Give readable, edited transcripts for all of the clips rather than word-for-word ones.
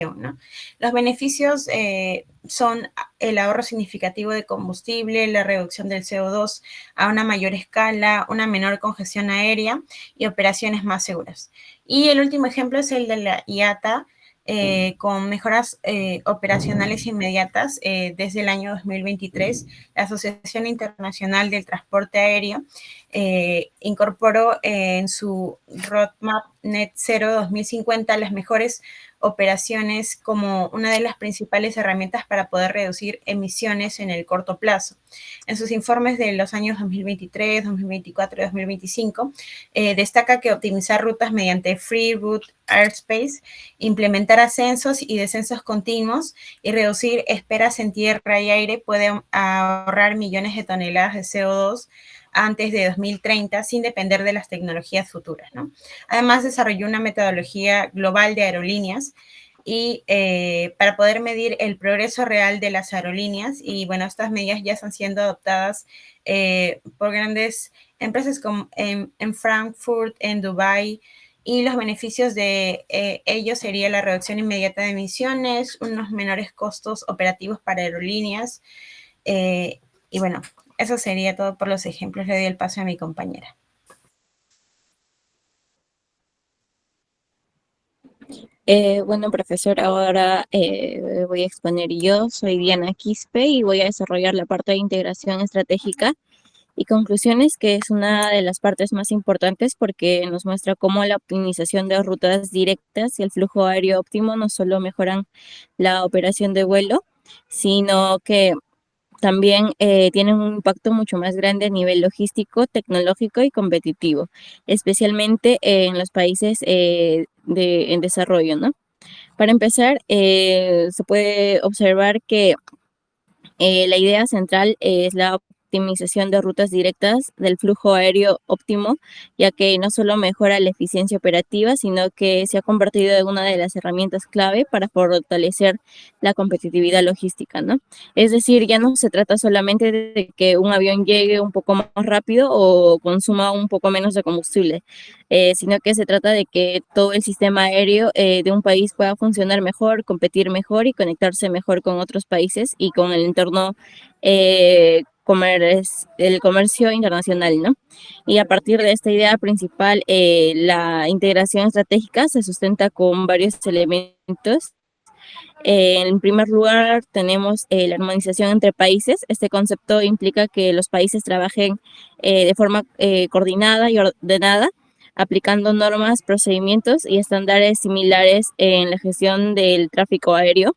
¿no? Los beneficios son el ahorro significativo de combustible, la reducción del CO2 a una mayor escala, una menor congestión aérea y operaciones más seguras. Y el último ejemplo es el de la IATA, con mejoras operacionales inmediatas. Desde el año 2023, la Asociación Internacional del Transporte Aéreo incorporó en su Roadmap Net Zero 2050 las mejores operaciones como una de las principales herramientas para poder reducir emisiones en el corto plazo. En sus informes de los años 2023, 2024 y 2025, destaca que optimizar rutas mediante Free Route Airspace, implementar ascensos y descensos continuos y reducir esperas en tierra y aire puede ahorrar millones de toneladas de CO2 antes de 2030 sin depender de las tecnologías futuras, ¿no? Además, desarrolló una metodología global de aerolíneas y para poder medir el progreso real de las aerolíneas. Y bueno, estas medidas ya están siendo adoptadas por grandes empresas como en Frankfurt, en Dubái, y los beneficios de ello sería la reducción inmediata de emisiones, unos menores costos operativos para aerolíneas, y bueno, eso sería todo por los ejemplos. Le doy el paso a mi compañera. Bueno, profesor, ahora voy a exponer yo. Soy Diana Quispe y voy a desarrollar la parte de integración estratégica y conclusiones, que es una de las partes más importantes porque nos muestra cómo la optimización de rutas directas y el flujo aéreo óptimo no solo mejoran la operación de vuelo, sino que también tienen un impacto mucho más grande a nivel logístico, tecnológico y competitivo, especialmente en los países en desarrollo, ¿no? Para empezar, se puede observar que la idea central es la optimización de rutas directas del flujo aéreo óptimo, ya que no solo mejora la eficiencia operativa, sino que se ha convertido en una de las herramientas clave para fortalecer la competitividad logística, ¿no? Es decir, ya no se trata solamente de que un avión llegue un poco más rápido o consuma un poco menos de combustible, sino que se trata de que todo el sistema aéreo de un país pueda funcionar mejor, competir mejor y conectarse mejor con otros países y con el entorno el comercio internacional, ¿no? Y a partir de esta idea principal, la integración estratégica se sustenta con varios elementos. En primer lugar, tenemos la armonización entre países. Este concepto implica que los países trabajen de forma coordinada y ordenada, aplicando normas, procedimientos y estándares similares en la gestión del tráfico aéreo.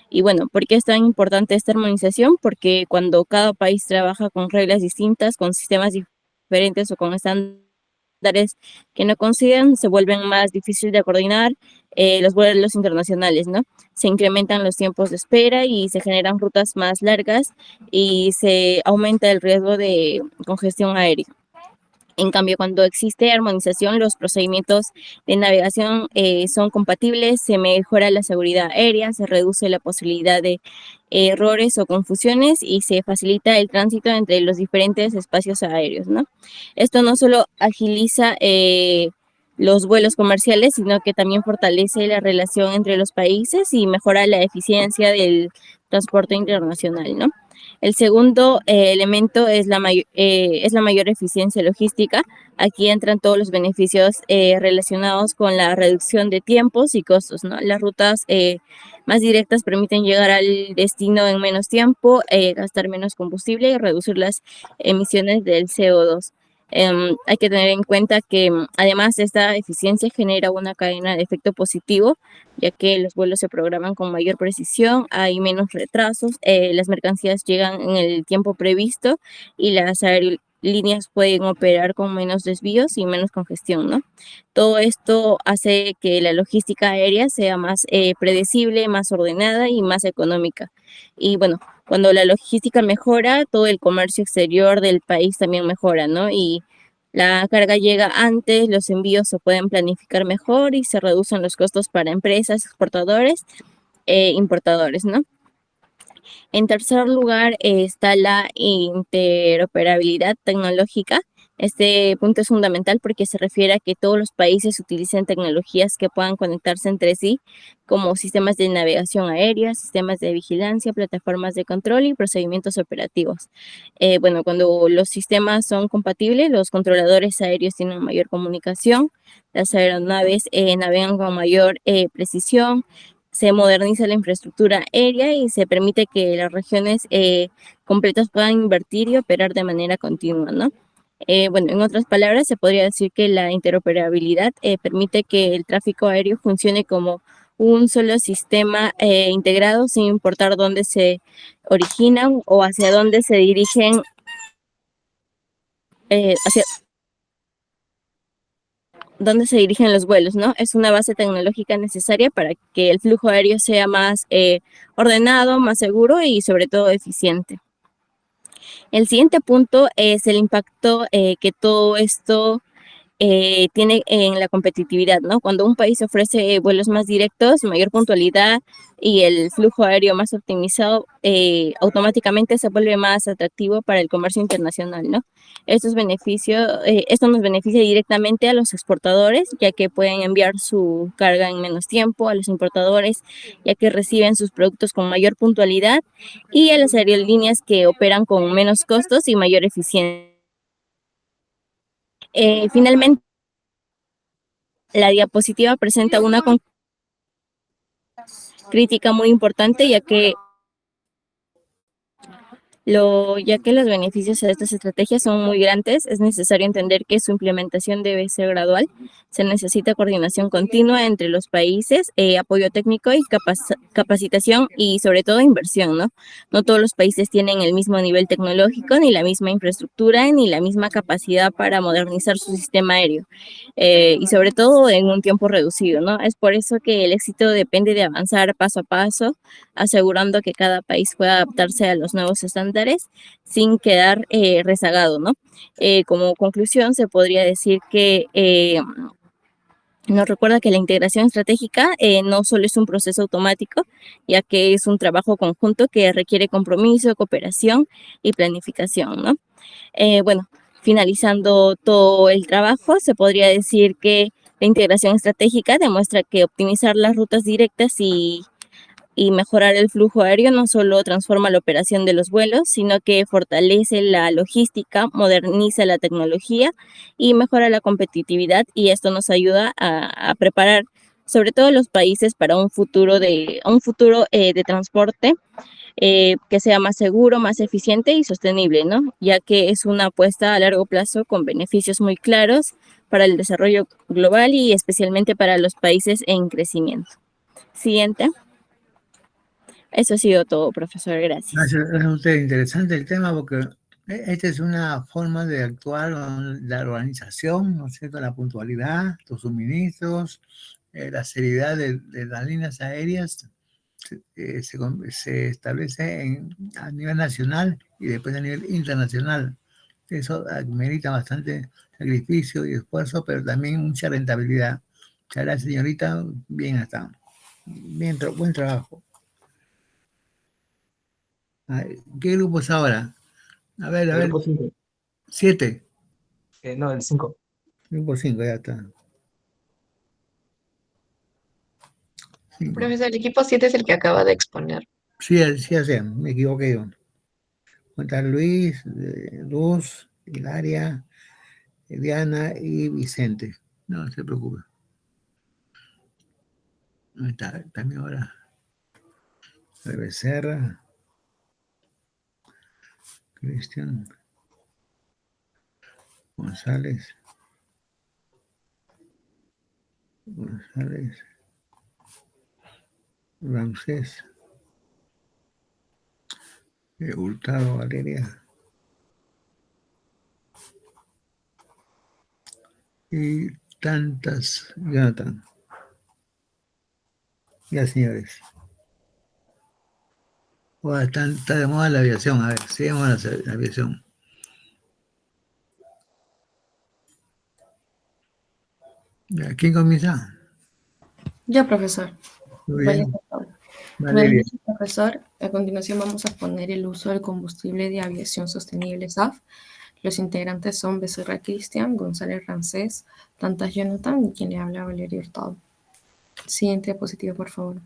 Y bueno, ¿por qué es tan importante esta armonización? Porque cuando cada país trabaja con reglas distintas, con sistemas diferentes o con estándares que no coinciden, se vuelven más difíciles de coordinar los vuelos internacionales, ¿no? Se incrementan los tiempos de espera y se generan rutas más largas y se aumenta el riesgo de congestión aérea. En cambio, cuando existe armonización, los procedimientos de navegación son compatibles, se mejora la seguridad aérea, se reduce la posibilidad de errores o confusiones y se facilita el tránsito entre los diferentes espacios aéreos, ¿no? Esto no solo agiliza los vuelos comerciales, sino que también fortalece la relación entre los países y mejora la eficiencia del transporte internacional, ¿no? El segundo elemento es la mayor eficiencia logística. Aquí entran todos los beneficios relacionados con la reducción de tiempos y costos, ¿no? Las rutas más directas permiten llegar al destino en menos tiempo, gastar menos combustible y reducir las emisiones del CO2. Hay que tener en cuenta que además esta eficiencia genera una cadena de efecto positivo, ya que los vuelos se programan con mayor precisión, hay menos retrasos, las mercancías llegan en el tiempo previsto y las aerolíneas pueden operar con menos desvíos y menos congestión, ¿no? Todo esto hace que la logística aérea sea más predecible, más ordenada y más económica. Y bueno, cuando la logística mejora, todo el comercio exterior del país también mejora, ¿no? Y la carga llega antes, los envíos se pueden planificar mejor y se reducen los costos para empresas, exportadores e importadores, ¿no? En tercer lugar está la interoperabilidad tecnológica. Este punto es fundamental porque se refiere a que todos los países utilicen tecnologías que puedan conectarse entre sí, como sistemas de navegación aérea, sistemas de vigilancia, plataformas de control y procedimientos operativos. Bueno, cuando los sistemas son compatibles, los controladores aéreos tienen mayor comunicación, las aeronaves navegan con mayor precisión, se moderniza la infraestructura aérea y se permite que las regiones completas puedan invertir y operar de manera continua, ¿no? Bueno, en otras palabras, se podría decir que la interoperabilidad permite que el tráfico aéreo funcione como un solo sistema integrado sin importar dónde se originan o hacia dónde se dirigen, hacia dónde se dirigen los vuelos, ¿no? Es una base tecnológica necesaria para que el flujo aéreo sea más ordenado, más seguro y sobre todo eficiente. El siguiente punto es el impacto que todo esto tiene en la competitividad, ¿no? Cuando un país ofrece vuelos más directos, mayor puntualidad y el flujo aéreo más optimizado, automáticamente se vuelve más atractivo para el comercio internacional, ¿no? Esto nos beneficia directamente a los exportadores, ya que pueden enviar su carga en menos tiempo, a los importadores, ya que reciben sus productos con mayor puntualidad, y a las aerolíneas que operan con menos costos y mayor eficiencia. Finalmente, la diapositiva presenta una crítica muy importante, ya que los beneficios de estas estrategias son muy grandes, es necesario entender que su implementación debe ser gradual. Se necesita coordinación continua entre los países, apoyo técnico y capacitación y sobre todo inversión, ¿no? No todos los países tienen el mismo nivel tecnológico, ni la misma infraestructura, ni la misma capacidad para modernizar su sistema aéreo. Y sobre todo en un tiempo reducido, ¿no? Es por eso que el éxito depende de avanzar paso a paso, asegurando que cada país pueda adaptarse a los nuevos estándares sin quedar rezagado, ¿no? Como conclusión, se podría decir que nos recuerda que la integración estratégica no solo es un proceso automático, ya que es un trabajo conjunto que requiere compromiso, cooperación y planificación, ¿no? Bueno, finalizando todo el trabajo, se podría decir que la integración estratégica demuestra que optimizar las rutas directas y mejorar el flujo aéreo no solo transforma la operación de los vuelos, sino que fortalece la logística, moderniza la tecnología y mejora la competitividad, y esto nos ayuda a preparar sobre todo los países para un futuro de transporte que sea más seguro, más eficiente y sostenible, ¿no? Ya que es una apuesta a largo plazo con beneficios muy claros para el desarrollo global y especialmente para los países en crecimiento. Siguiente. Eso ha sido todo, profesor. Gracias. Gracias a usted. Interesante el tema porque esta es una forma de actuar, la organización, ¿no es cierto? La puntualidad, los suministros, la seriedad de las líneas aéreas se establece a nivel nacional y después a nivel internacional. Eso merita bastante sacrificio y esfuerzo, pero también mucha rentabilidad. Muchas gracias, señorita. Bien hasta. Bien, buen trabajo. ¿Qué grupo es ahora? A ver. Grupo 5. 7. No, el 5. Grupo 5, ya está. 5. Profesor, el equipo 7 es el que acaba de exponer. Sí, me equivoqué yo. Cuenta Luis, Luz, Hilaria, Diana y Vicente. No se preocupe. Ahí está, también ahora. Becerra, Cristian, González, Ramsés, Hurtado, Valeria y tantas, Jonathan. Ya, señores. Ahora está de moda la aviación. A ver, sigamos la aviación. ¿Quién comienza? Yo, profesor. Muy bien. Vale, profesor. A continuación vamos a poner el uso del combustible de aviación sostenible, SAF. Los integrantes son Becerra Cristian, González Rancés, Dantas Jonathan y quien le habla Valeria Hurtado. Siguiente diapositiva, por favor.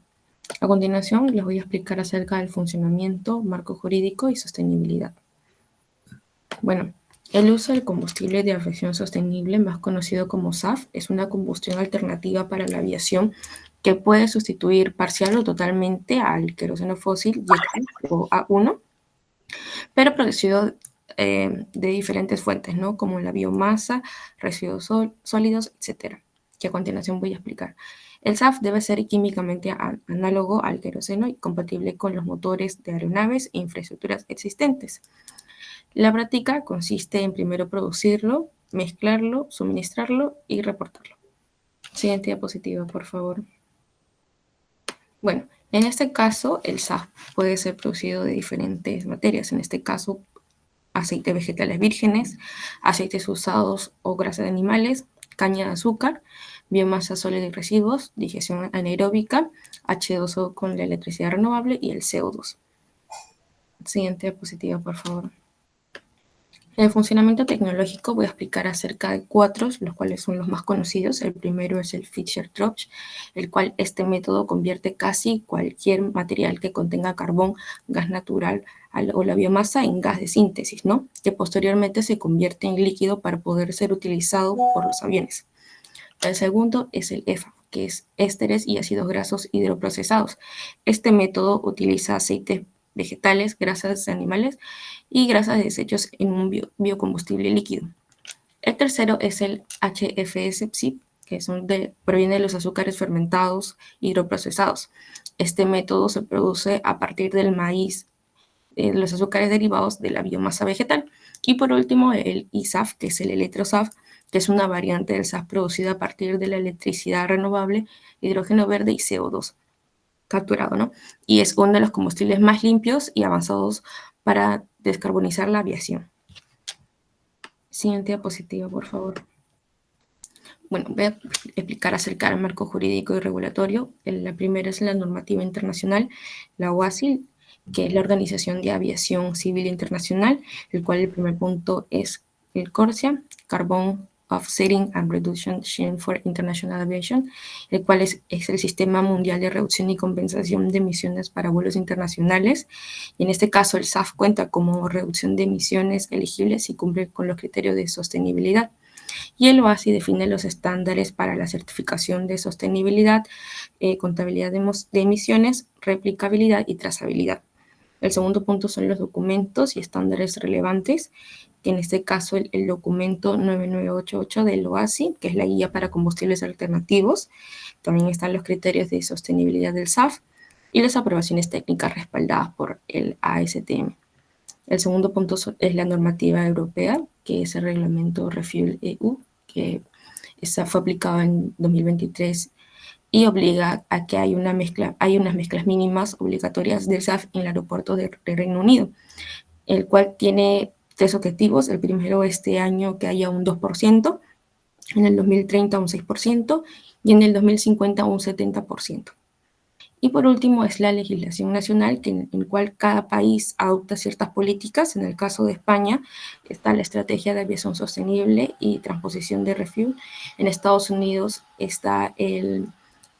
A continuación, les voy a explicar acerca del funcionamiento, marco jurídico y sostenibilidad. Bueno, el uso del combustible de aviación sostenible, más conocido como SAF, es una combustión alternativa para la aviación que puede sustituir parcial o totalmente al queroseno fósil o A1, pero producido de diferentes fuentes, ¿no? Como la biomasa, residuos sólidos, etc., que a continuación voy a explicar. El SAF debe ser químicamente análogo al queroseno y compatible con los motores de aeronaves e infraestructuras existentes. La práctica consiste en primero producirlo, mezclarlo, suministrarlo y reportarlo. Siguiente diapositiva, por favor. Bueno, en este caso, el SAF puede ser producido de diferentes materias. En este caso, aceites vegetales vírgenes, aceites usados o grasa de animales, caña de azúcar, biomasa sólida y residuos, digestión anaeróbica, H2O con la electricidad renovable y el CO2. Siguiente diapositiva, por favor. En el funcionamiento tecnológico voy a explicar acerca de 4, los cuales son los más conocidos. El primero es el Fischer-Tropsch, el cual este método convierte casi cualquier material que contenga carbón, gas natural o la biomasa en gas de síntesis, ¿no? Que posteriormente se convierte en líquido para poder ser utilizado por los aviones. El segundo es el EFA, que es ésteres y ácidos grasos hidroprocesados. Este método utiliza aceites vegetales, grasas de animales y grasas de desechos en un biocombustible líquido. El tercero es el HFS-PSIP, que proviene de los azúcares fermentados hidroprocesados. Este método se produce a partir del maíz, los azúcares derivados de la biomasa vegetal. Y por último, el ISAF, que es el electrosaf, que es una variante del SAF producida a partir de la electricidad renovable, hidrógeno verde y CO2 capturado, ¿no? Y es uno de los combustibles más limpios y avanzados para descarbonizar la aviación. Siguiente diapositiva, por favor. Bueno, voy a explicar acerca del marco jurídico y regulatorio. La primera es la normativa internacional, la OASI, que es la Organización de Aviación Civil Internacional, el cual el primer punto es el CORSIA, Carbon Offsetting and Reduction Scheme for International Aviation, el cual es el Sistema Mundial de Reducción y Compensación de Emisiones para Vuelos Internacionales. Y en este caso, el SAF cuenta como reducción de emisiones elegibles y cumple con los criterios de sostenibilidad. Y el OASI define los estándares para la certificación de sostenibilidad, contabilidad de emisiones, replicabilidad y trazabilidad. El segundo punto son los documentos y estándares relevantes, que en este caso el documento 9988 del OASI, que es la guía para combustibles alternativos. También están los criterios de sostenibilidad del SAF y las aprobaciones técnicas respaldadas por el ASTM. El segundo punto es la normativa europea, que es el reglamento Refuel EU, que fue aplicado en 2023 y obliga a que hay unas mezclas mínimas obligatorias del SAF en el aeropuerto de Reino Unido, el cual tiene 3 objetivos. El primero, este año, que haya un 2%, en el 2030 un 6% y en el 2050 un 70%. Y por último es la legislación nacional, en el cual cada país adopta ciertas políticas. En el caso de España está la Estrategia de Aviación Sostenible y Transposición de Refuel. En Estados Unidos está el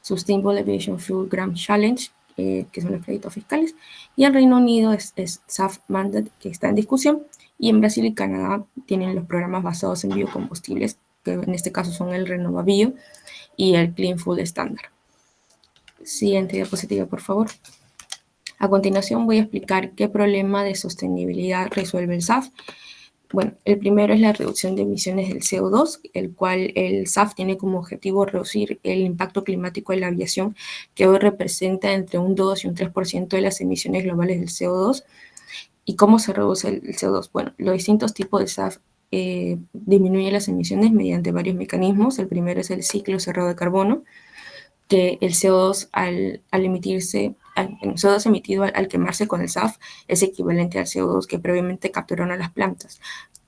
Sustainable Aviation Fuel Grant Challenge, que son los créditos fiscales. Y en Reino Unido es SAF Mandate, que está en discusión. Y en Brasil y Canadá tienen los programas basados en biocombustibles, que en este caso son el RenovaBio y el Clean Fuel Standard. Siguiente diapositiva, por favor. A continuación voy a explicar qué problema de sostenibilidad resuelve el SAF. Bueno, el primero es la reducción de emisiones del CO2, el cual el SAF tiene como objetivo reducir el impacto climático de la aviación, que hoy representa entre un 2 y un 3% de las emisiones globales del CO2. ¿Y cómo se reduce el CO2? Bueno, los distintos tipos de SAF disminuyen las emisiones mediante varios mecanismos. El primero es el ciclo cerrado de carbono, que el CO2 el CO2 emitido al quemarse con el SAF es equivalente al CO2 que previamente capturaron las plantas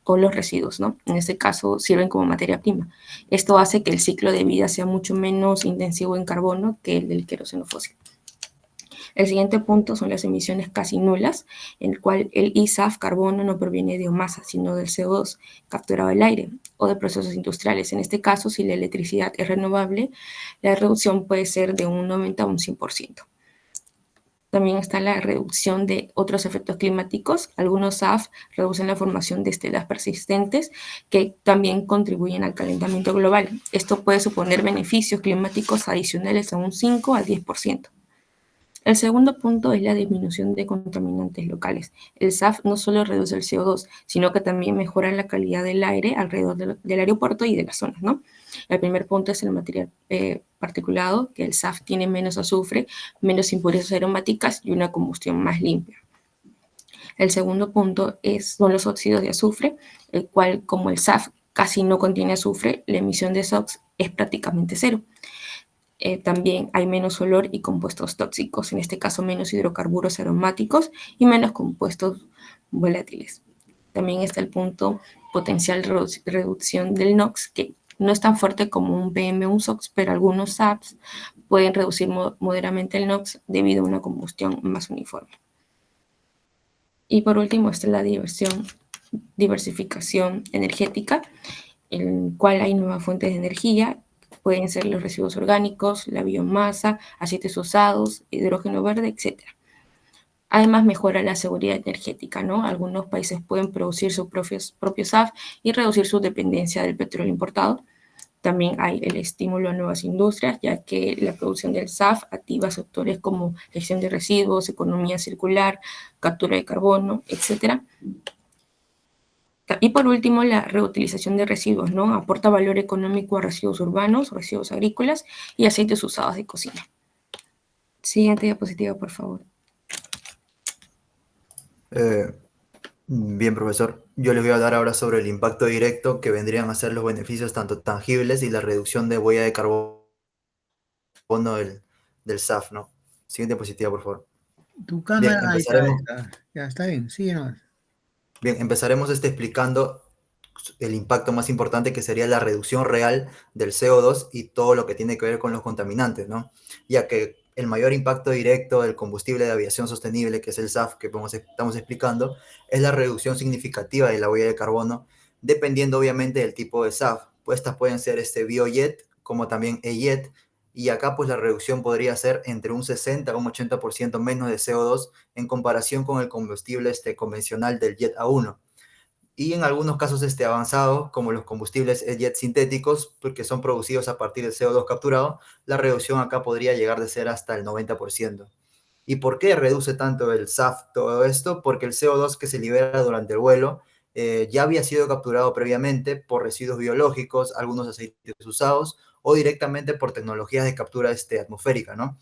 o los residuos, ¿no? En este caso sirven como materia prima. Esto hace que el ciclo de vida sea mucho menos intensivo en carbono que el del queroseno fósil. El siguiente punto son las emisiones casi nulas, en el cual el ISAF carbono no proviene de biomasa, sino del CO2 capturado del aire o de procesos industriales. En este caso, si la electricidad es renovable, la reducción puede ser de un 90 a un 100%. También está la reducción de otros efectos climáticos. Algunos SAF reducen la formación de estelas persistentes que también contribuyen al calentamiento global. Esto puede suponer beneficios climáticos adicionales a un 5 al 10%. El segundo punto es la disminución de contaminantes locales. El SAF no solo reduce el CO2, sino que también mejora la calidad del aire alrededor del aeropuerto y de las zonas, ¿no? El primer punto es el material particulado, que el SAF tiene menos azufre, menos impurezas aromáticas y una combustión más limpia. El segundo punto son los óxidos de azufre, el cual, como el SAF casi no contiene azufre, la emisión de SOx es prácticamente cero. También hay menos olor y compuestos tóxicos, en este caso menos hidrocarburos aromáticos y menos compuestos volátiles. También está el punto potencial reducción del NOx, que no es tan fuerte como un PM o un SOx, pero algunos SAFs pueden reducir moderadamente el NOx debido a una combustión más uniforme. Y por último está la diversificación energética, en la cual hay nuevas fuentes de energía. Pueden ser los residuos orgánicos, la biomasa, aceites usados, hidrógeno verde, etc. Además, mejora la seguridad energética, ¿no? Algunos países pueden producir sus propios SAF y reducir su dependencia del petróleo importado. También hay el estímulo a nuevas industrias, ya que la producción del SAF activa sectores como gestión de residuos, economía circular, captura de carbono, etc. Y por último, la reutilización de residuos, ¿no? Aporta valor económico a residuos urbanos, residuos agrícolas y aceites usados de cocina. Siguiente diapositiva, por favor. Bien, profesor. Yo les voy a hablar ahora sobre el impacto directo que vendrían a ser los beneficios tanto tangibles y la reducción de huella de carbono del SAF, ¿no? Siguiente diapositiva, por favor. Tu cámara, Bien, ahí está. Ya está bien, sigue nomás. Bien, empezaremos explicando el impacto más importante, que sería la reducción real del CO2 y todo lo que tiene que ver con los contaminantes, ¿no? Ya que el mayor impacto directo del combustible de aviación sostenible, que es el SAF, que estamos explicando, es la reducción significativa de la huella de carbono, dependiendo obviamente del tipo de SAF. Pues estas pueden ser biojet, como también e-jet, y acá pues la reducción podría ser entre un 60 a un 80% menos de CO2 en comparación con el combustible convencional del jet A1. Y en algunos casos avanzados, como los combustibles jet sintéticos, porque son producidos a partir del CO2 capturado, la reducción acá podría llegar de ser hasta el 90%. ¿Y por qué reduce tanto el SAF todo esto? Porque el CO2 que se libera durante el vuelo ya había sido capturado previamente por residuos biológicos, algunos aceites usados, o directamente por tecnologías de captura atmosférica, ¿no?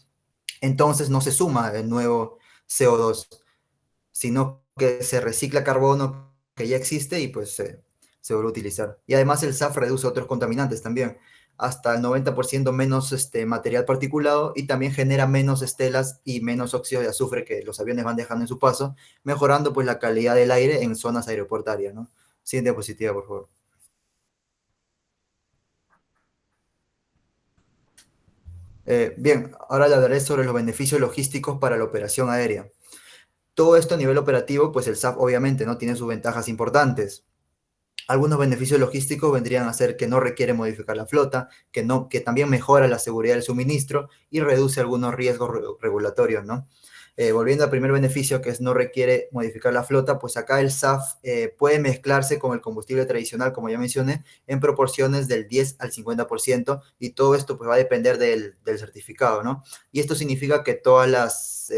Entonces no se suma el nuevo CO2, sino que se recicla carbono que ya existe y pues se vuelve a utilizar. Y además el SAF reduce otros contaminantes también, hasta el 90% menos material particulado, y también genera menos estelas y menos óxido de azufre que los aviones van dejando en su paso, mejorando pues la calidad del aire en zonas aeroportuarias, ¿no? Siguiente diapositiva, por favor. Bien, ahora le hablaré sobre los beneficios logísticos para la operación aérea. Todo esto a nivel operativo, pues el SAF obviamente no tiene sus ventajas importantes. Algunos beneficios logísticos vendrían a ser que no requiere modificar la flota, que también mejora la seguridad del suministro y reduce algunos riesgos regulatorios, ¿no? Volviendo al primer beneficio, que es no requiere modificar la flota, pues acá el SAF puede mezclarse con el combustible tradicional, como ya mencioné, en proporciones del 10 al 50%, y todo esto pues va a depender del certificado, ¿no? Y esto significa que todas las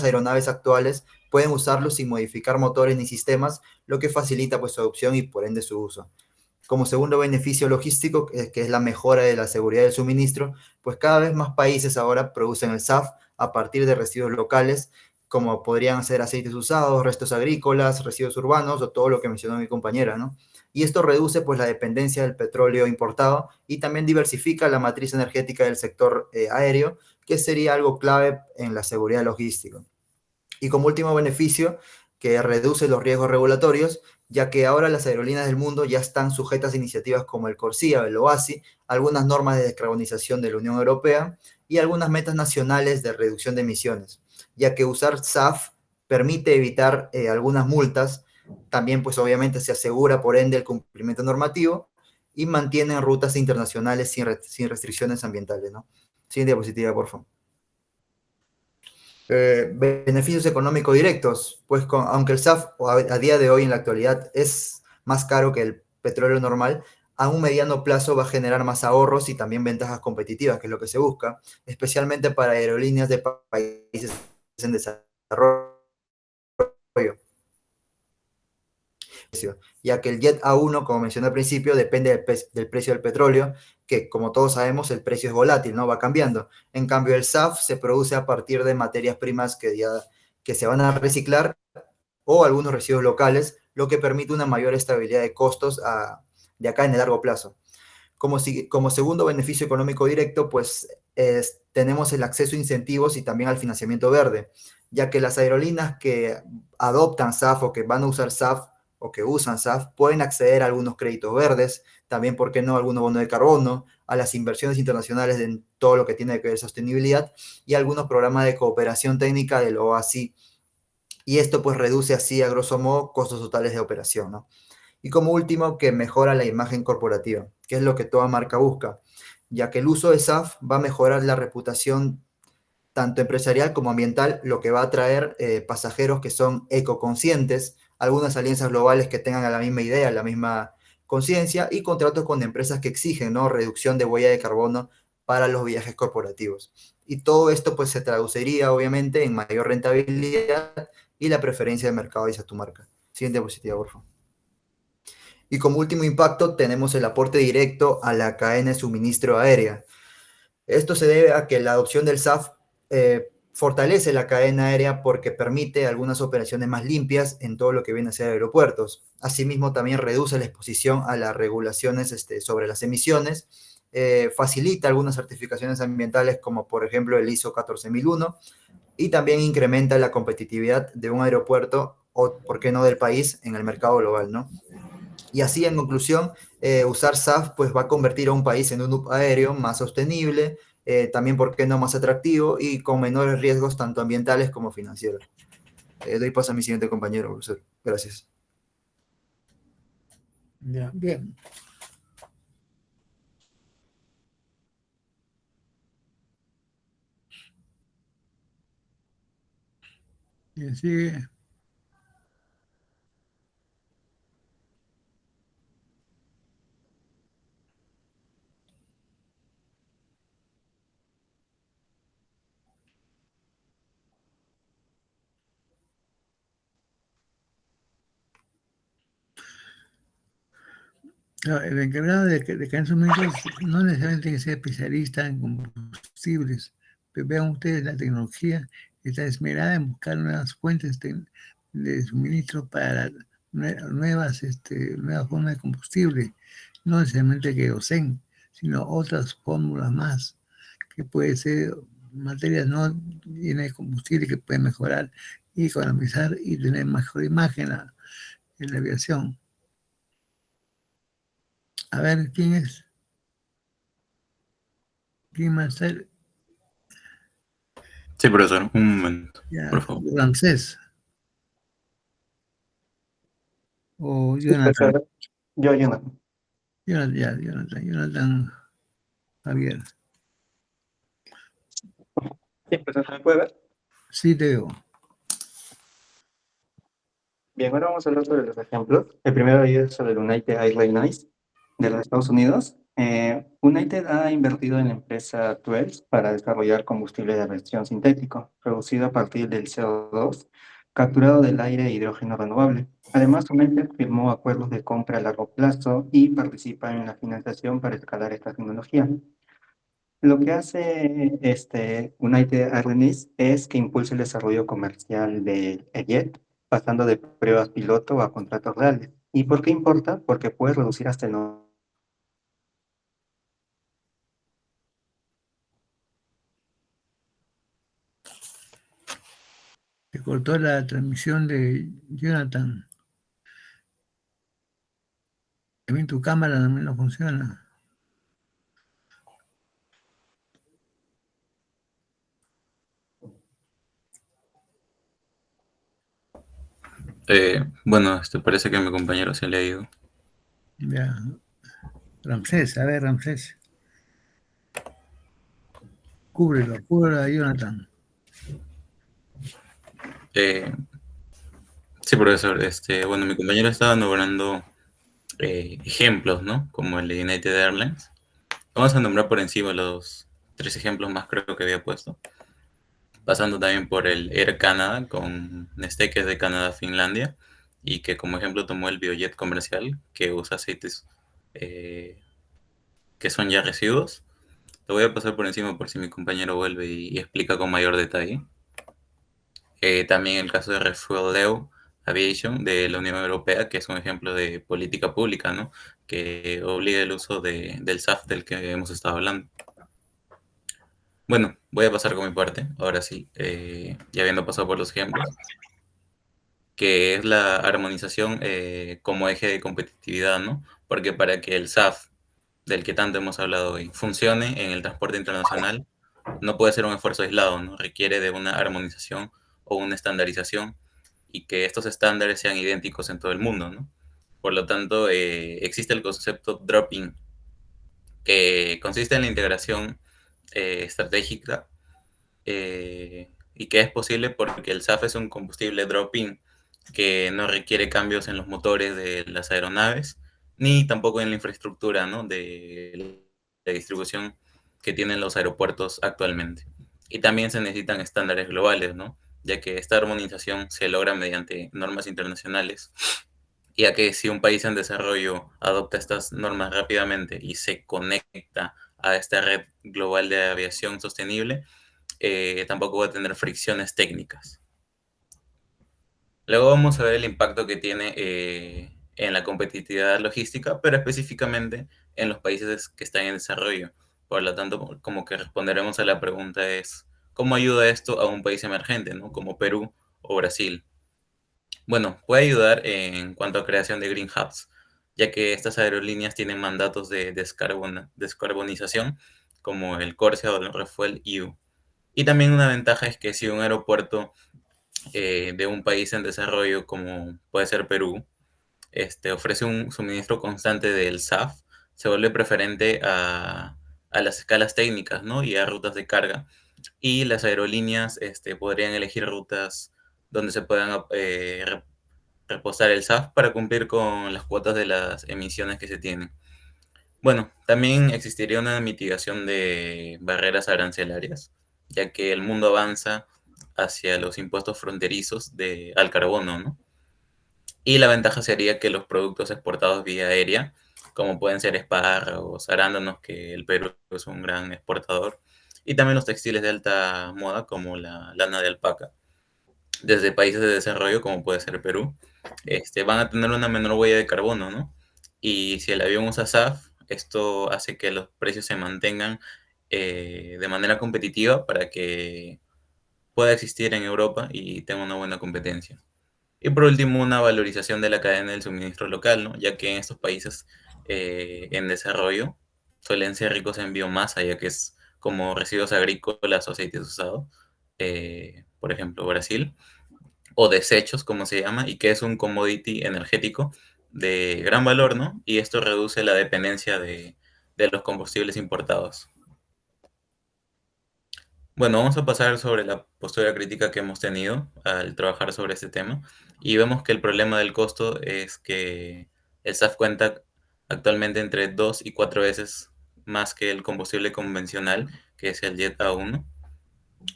aeronaves actuales pueden usarlo sin modificar motores ni sistemas, lo que facilita pues su adopción y por ende su uso. Como segundo beneficio logístico, que es la mejora de la seguridad del suministro, pues cada vez más países ahora producen el SAF a partir de residuos locales, como podrían ser aceites usados, restos agrícolas, residuos urbanos o todo lo que mencionó mi compañera, ¿no? Y esto reduce pues la dependencia del petróleo importado y también diversifica la matriz energética del sector aéreo, que sería algo clave en la seguridad logística. Y como último beneficio, que reduce los riesgos regulatorios, ya que ahora las aerolíneas del mundo ya están sujetas a iniciativas como el CORSIA, el OASI, algunas normas de descarbonización de la Unión Europea y algunas metas nacionales de reducción de emisiones. ya que usar SAF permite evitar algunas multas, también pues obviamente se asegura por ende el cumplimiento normativo y mantiene rutas internacionales sin restricciones ambientales, ¿no? Siguiente diapositiva, por favor. Beneficios económicos directos, pues aunque el SAF a día de hoy en la actualidad es más caro que el petróleo normal, a un mediano plazo va a generar más ahorros y también ventajas competitivas, que es lo que se busca, especialmente para aerolíneas de países en desarrollo, ya que el Jet A1, como mencioné al principio, depende del precio del petróleo, que como todos sabemos el precio es volátil, ¿no? Va cambiando. En cambio el SAF se produce a partir de materias primas que se van a reciclar o algunos residuos locales, lo que permite una mayor estabilidad de costos de acá en el largo plazo. Como segundo beneficio económico directo, pues tenemos el acceso a incentivos y también al financiamiento verde, ya que las aerolíneas que adoptan SAF o que van a usar SAF o que usan SAF pueden acceder a algunos créditos verdes, también, ¿por qué no?, algunos bonos de carbono, a las inversiones internacionales en todo lo que tiene que ver sostenibilidad y algunos programas de cooperación técnica del OASI. Y esto pues reduce así, a grosso modo, costos totales de operación, ¿no? Y como último, que mejora la imagen corporativa, que es lo que toda marca busca, ya que el uso de SAF va a mejorar la reputación tanto empresarial como ambiental, lo que va a atraer pasajeros que son ecoconscientes, algunas alianzas globales que tengan la misma idea, la misma conciencia y contratos con empresas que exigen, ¿no?, reducción de huella de carbono para los viajes corporativos. Y todo esto pues se traduciría obviamente en mayor rentabilidad y la preferencia de mercado hacia tu marca. Siguiente diapositiva, por favor. Y como último impacto tenemos el aporte directo a la cadena de suministro aérea. Esto se debe a que la adopción del SAF fortalece la cadena aérea porque permite algunas operaciones más limpias en todo lo que viene a ser aeropuertos. Asimismo, también reduce la exposición a las regulaciones sobre las emisiones, facilita algunas certificaciones ambientales como por ejemplo el ISO 14001 y también incrementa la competitividad de un aeropuerto o, por qué no, del país en el mercado global, ¿no? Y así, en conclusión, usar SAF pues, va a convertir a un país en un hub aéreo más sostenible, también, ¿por qué no?, más atractivo y con menores riesgos tanto ambientales como financieros. Doy paso a mi siguiente compañero, profesor. Gracias. Ya, bien. Bien, sigue. Claro, el encargado de cadena de suministros no necesariamente tiene que ser especialista en combustibles, pero vean ustedes, la tecnología está esmerada en buscar nuevas fuentes de suministro para nuevas formas de combustible, no necesariamente querosén, sino otras fórmulas más, que pueden ser materias no llenas de combustible que pueden mejorar y economizar y tener mejor imagen en la aviación. A ver, ¿quién es? ¿Quién más es? Sí, profesor, un momento, Ya, por favor. Ramsés o Sí, Jonathan. profesor. Jonathan. Jonathan Javier. Sí, profesor, ¿me puede ver? Sí, te veo. Bien, ahora vamos a hablar sobre los ejemplos. El primero de ellos es sobre el United Airlines de los Estados Unidos. United ha invertido en la empresa Twells para desarrollar combustible de aviación sintético, producido a partir del CO2, capturado del aire e hidrógeno renovable. Además, United firmó acuerdos de compra a largo plazo y participa en la financiación para escalar esta tecnología. Lo que hace United Airlines es que impulsa el desarrollo comercial del jet, pasando de pruebas piloto a contratos reales. ¿Y por qué importa? Porque puede reducir hasta el Se cortó la transmisión de Jonathan. También tu cámara también no funciona. Bueno, parece que mi compañero se le ha ido. Ya. Ramsés, a ver, Ramsés. Cúbrelo a Jonathan. Sí, profesor. Bueno, mi compañero estaba nombrando ejemplos, ¿no? Como el de United Airlines. Vamos a nombrar por encima los 3 ejemplos más creo que había puesto. Pasando también por el Air Canada con Neste, que es de Canadá a Finlandia, y que como ejemplo tomó el Biojet comercial, que usa aceites que son ya residuos. Lo voy a pasar por encima por si mi compañero vuelve y explica con mayor detalle. También el caso de Refuel Aviation de la Unión Europea, que es un ejemplo de política pública, ¿no? Que obliga el uso del SAF del que hemos estado hablando. Bueno, voy a pasar con mi parte, ahora sí, ya habiendo pasado por los ejemplos, que es la armonización como eje de competitividad, ¿no? Porque para que el SAF, del que tanto hemos hablado hoy, funcione en el transporte internacional, no puede ser un esfuerzo aislado, ¿no? Requiere de una armonización o una estandarización y que estos estándares sean idénticos en todo el mundo, ¿no? Por lo tanto, existe el concepto drop-in, que consiste en la integración estratégica y que es posible porque el SAF es un combustible drop-in que no requiere cambios en los motores de las aeronaves ni tampoco en la infraestructura, ¿no? de la distribución que tienen los aeropuertos actualmente. Y también se necesitan estándares globales, ¿no? Ya que esta armonización se logra mediante normas internacionales, ya que si un país en desarrollo adopta estas normas rápidamente y se conecta a esta red global de aviación sostenible, tampoco va a tener fricciones técnicas. Luego vamos a ver el impacto que tiene en la competitividad logística, pero específicamente en los países que están en desarrollo. Por lo tanto, como que responderemos a la pregunta es, ¿cómo ayuda esto a un país emergente, ¿no? Como Perú o Brasil? Bueno, puede ayudar en cuanto a creación de green hubs, ya que estas aerolíneas tienen mandatos de descarbonización, como el Corsia o el Refuel EU. Y también una ventaja es que si un aeropuerto de un país en desarrollo, como puede ser Perú, ofrece un suministro constante del SAF, se vuelve preferente a las escalas técnicas, ¿no? Y a rutas de carga. Y las aerolíneas podrían elegir rutas donde se puedan reposar el SAF para cumplir con las cuotas de las emisiones que se tienen. Bueno, también existiría una mitigación de barreras arancelarias, ya que el mundo avanza hacia los impuestos fronterizos al carbono, ¿no? Y la ventaja sería que los productos exportados vía aérea, como pueden ser espárragos, arándanos, que el Perú es un gran exportador, y también los textiles de alta moda, como la lana de alpaca, desde países de desarrollo, como puede ser Perú, van a tener una menor huella de carbono, ¿no? Y si el avión usa SAF, esto hace que los precios se mantengan de manera competitiva para que pueda existir en Europa y tenga una buena competencia. Y por último, una valorización de la cadena del suministro local, ¿no? Ya que en estos países en desarrollo suelen ser ricos en biomasa, ya que es como residuos agrícolas o aceites usados, por ejemplo, Brasil, o desechos, como se llama, y que es un commodity energético de gran valor, ¿no? Y esto reduce la dependencia de los combustibles importados. Bueno, vamos a pasar sobre la postura crítica que hemos tenido al trabajar sobre este tema y vemos que el problema del costo es que el SAF cuenta actualmente entre 2 y 4 veces más que el combustible convencional, que es el Jet A1,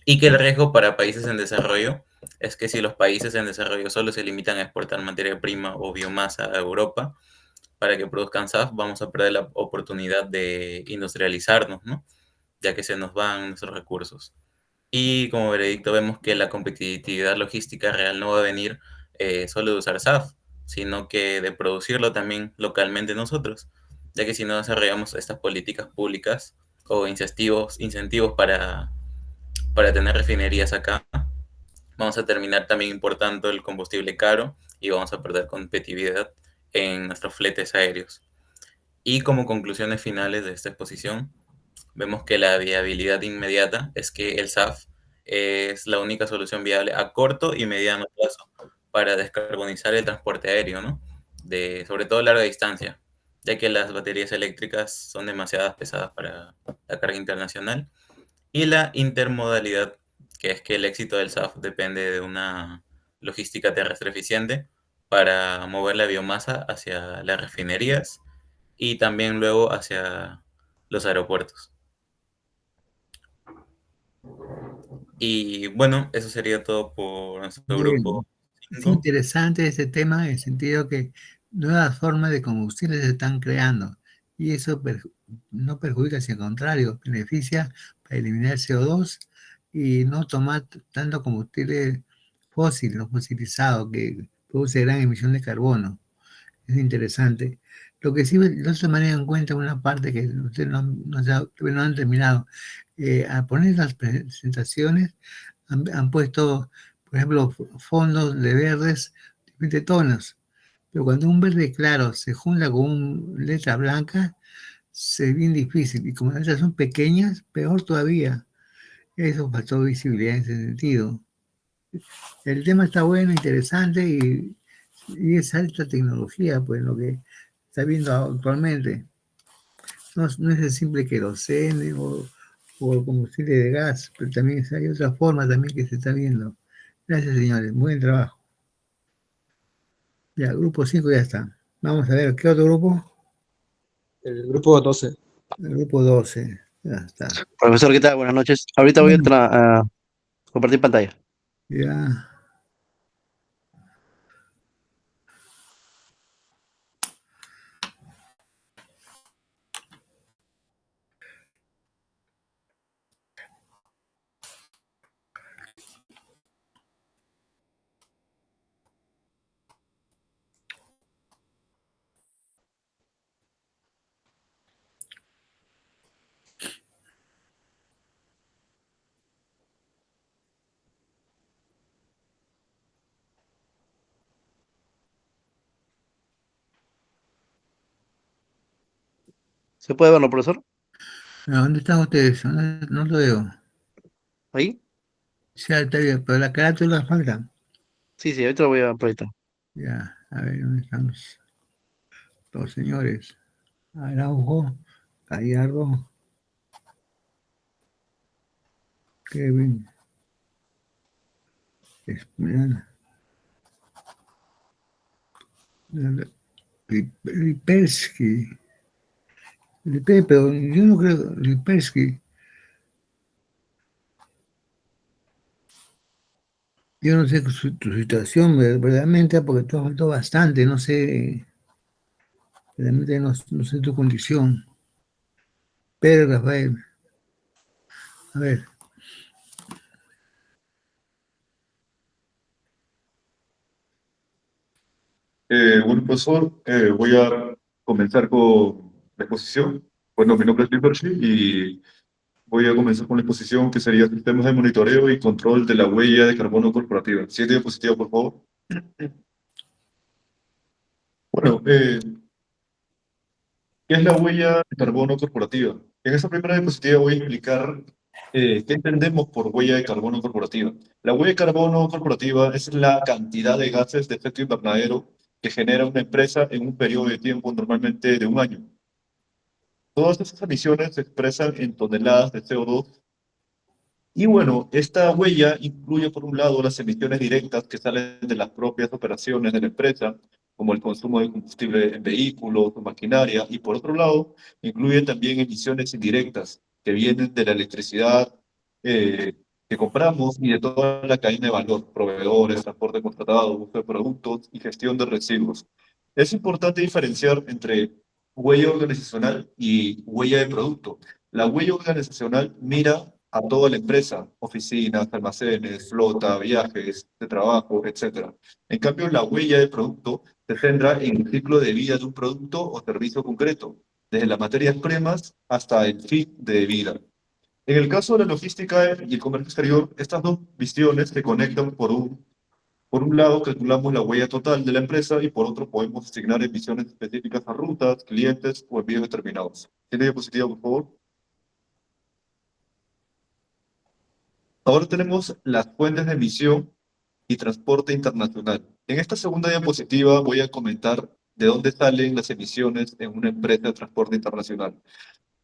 y que el riesgo para países en desarrollo es que si los países en desarrollo solo se limitan a exportar materia prima o biomasa a Europa para que produzcan SAF, vamos a perder la oportunidad de industrializarnos, ¿no? Ya que se nos van nuestros recursos. Y como veredicto vemos que la competitividad logística real no va a venir solo de usar SAF, sino que de producirlo también localmente nosotros, ya que si no desarrollamos estas políticas públicas o incentivos para tener refinerías acá, vamos a terminar también importando el combustible caro y vamos a perder competitividad en nuestros fletes aéreos. Y como conclusiones finales de esta exposición, vemos que la viabilidad inmediata es que el SAF es la única solución viable a corto y mediano plazo para descarbonizar el transporte aéreo, ¿no? Sobre todo larga distancia, ya que las baterías eléctricas son demasiado pesadas para la carga internacional. Y la intermodalidad, que es que el éxito del SAF depende de una logística terrestre eficiente para mover la biomasa hacia las refinerías y también luego hacia los aeropuertos. Y bueno, eso sería todo por nuestro grupo Es 5. interesante este tema en el sentido que nuevas formas de combustibles se están creando y eso no perjudica, sino al contrario, beneficia para eliminar CO2 y no tomar tanto combustible fósil o fosilizado que produce gran emisión de carbono. Es interesante. Lo que sí no se maneja en cuenta una parte que ustedes no han terminado. A poner las presentaciones han puesto, por ejemplo, fondos de verdes de diferentes tonos, pero cuando un verde claro se junta con una letra blanca, se ve bien difícil. Y como las letras son pequeñas, peor todavía. Eso faltó visibilidad en ese sentido. El tema está bueno, interesante y es alta tecnología, pues lo que está viendo actualmente. No es el simple querosene o combustible de gas, pero también hay otra forma también que se está viendo. Gracias, señores. Buen trabajo. Ya, grupo 5 ya está. Vamos a ver, ¿qué otro grupo? El grupo 12. El grupo 12. Ya está. Profesor, ¿qué tal? Buenas noches. Ahorita voy a compartir pantalla. Ya. ¿Se puede verlo, profesor? ¿Dónde están ustedes? No lo veo. ¿Ahí? Sí, está bien, pero la carátula falta. Sí, ahorita lo voy a proyectar. Ya, a ver, ¿dónde están los señores? Araujo, Gallardo, Kevin, Espinal, Lipersky, pero yo no creo, Lipersky, yo no sé tu situación verdaderamente, porque tú has faltado bastante, no sé, realmente no sé tu condición. Pedro Rafael, a ver. Bueno, profesor, voy a comenzar con la exposición. Bueno, mi nombre es Luis Berchi y voy a comenzar con la exposición que sería Sistemas de Monitoreo y Control de la Huella de Carbono Corporativa. Siguiente diapositiva, por favor. Bueno, ¿qué es la huella de carbono corporativa? En esta primera diapositiva voy a explicar qué entendemos por huella de carbono corporativa. La huella de carbono corporativa es la cantidad de gases de efecto invernadero que genera una empresa en un periodo de tiempo normalmente de un año. Todas esas emisiones se expresan en toneladas de CO2. Y bueno, esta huella incluye por un lado las emisiones directas que salen de las propias operaciones de la empresa, como el consumo de combustible en vehículos o maquinaria, y por otro lado, incluye también emisiones indirectas que vienen de la electricidad que compramos y de toda la cadena de valor, proveedores, transporte contratado, uso de productos y gestión de residuos. Es importante diferenciar entre huella organizacional y huella de producto. La huella organizacional mira a toda la empresa, oficinas, almacenes, flota, viajes de trabajo, etc. En cambio, la huella de producto se centra en el ciclo de vida de un producto o servicio concreto, desde las materias primas hasta el fin de vida. En el caso de la logística y el comercio exterior, estas dos visiones se conectan por un lado, calculamos la huella total de la empresa y por otro podemos asignar emisiones específicas a rutas, clientes o envíos determinados. ¿Tiene diapositiva, por favor? Ahora tenemos las fuentes de emisión y transporte internacional. En esta segunda diapositiva voy a comentar de dónde salen las emisiones en una empresa de transporte internacional.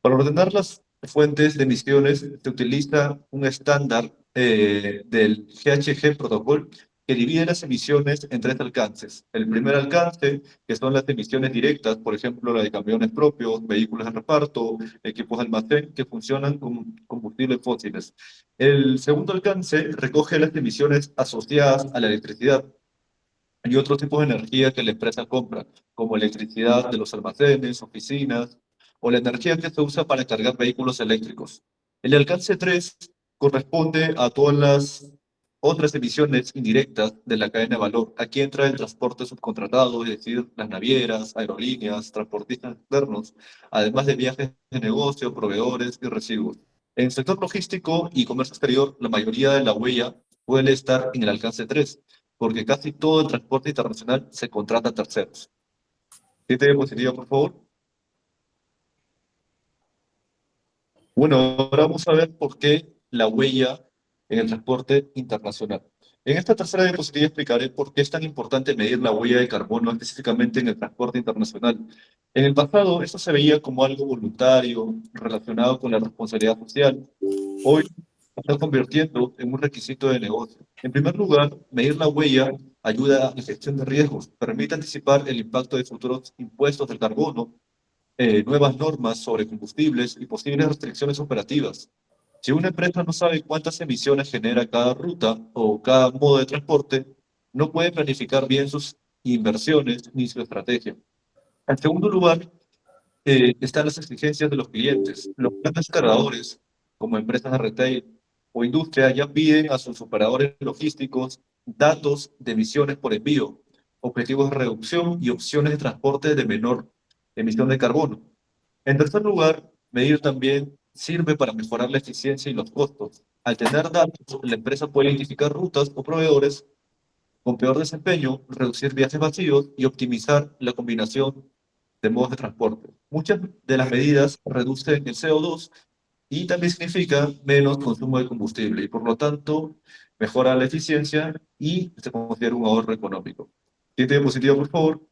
Para ordenar las fuentes de emisiones se utiliza un estándar del GHG Protocol que divide las emisiones en tres alcances. El primer alcance, que son las emisiones directas, por ejemplo, la de camiones propios, vehículos de reparto, equipos de almacén que funcionan con combustibles fósiles. El segundo alcance recoge las emisiones asociadas a la electricidad y otros tipos de energía que la empresa compra, como electricidad de los almacenes, oficinas, o la energía que se usa para cargar vehículos eléctricos. El alcance 3 corresponde a todas las otras emisiones indirectas de la cadena de valor. Aquí entra el transporte subcontratado, es decir, las navieras, aerolíneas, transportistas externos, además de viajes de negocio, proveedores y residuos. En el sector logístico y comercio exterior, la mayoría de la huella puede estar en el alcance 3 porque casi todo el transporte internacional se contrata a terceros. Siguiente diapositiva, por favor. Bueno, ahora vamos a ver por qué la huella en el transporte internacional. En esta tercera diapositiva explicaré por qué es tan importante medir la huella de carbono específicamente en el transporte internacional. En el pasado, esto se veía como algo voluntario, relacionado con la responsabilidad social. Hoy se está convirtiendo en un requisito de negocio. En primer lugar, medir la huella ayuda a la gestión de riesgos, permite anticipar el impacto de futuros impuestos del carbono, nuevas normas sobre combustibles y posibles restricciones operativas. Si una empresa no sabe cuántas emisiones genera cada ruta o cada modo de transporte, no puede planificar bien sus inversiones ni su estrategia. En segundo lugar, están las exigencias de los clientes. Los grandes cargadores, como empresas de retail o industria, ya piden a sus operadores logísticos datos de emisiones por envío, objetivos de reducción y opciones de transporte de menor emisión de carbono. En tercer lugar, medir también sirve para mejorar la eficiencia y los costos. Al tener datos, la empresa puede identificar rutas o proveedores con peor desempeño, reducir viajes vacíos y optimizar la combinación de modos de transporte. Muchas de las medidas reducen el CO2 y también significa menos consumo de combustible y por lo tanto mejora la eficiencia y se considera un ahorro económico. Siguiente diapositiva, por favor.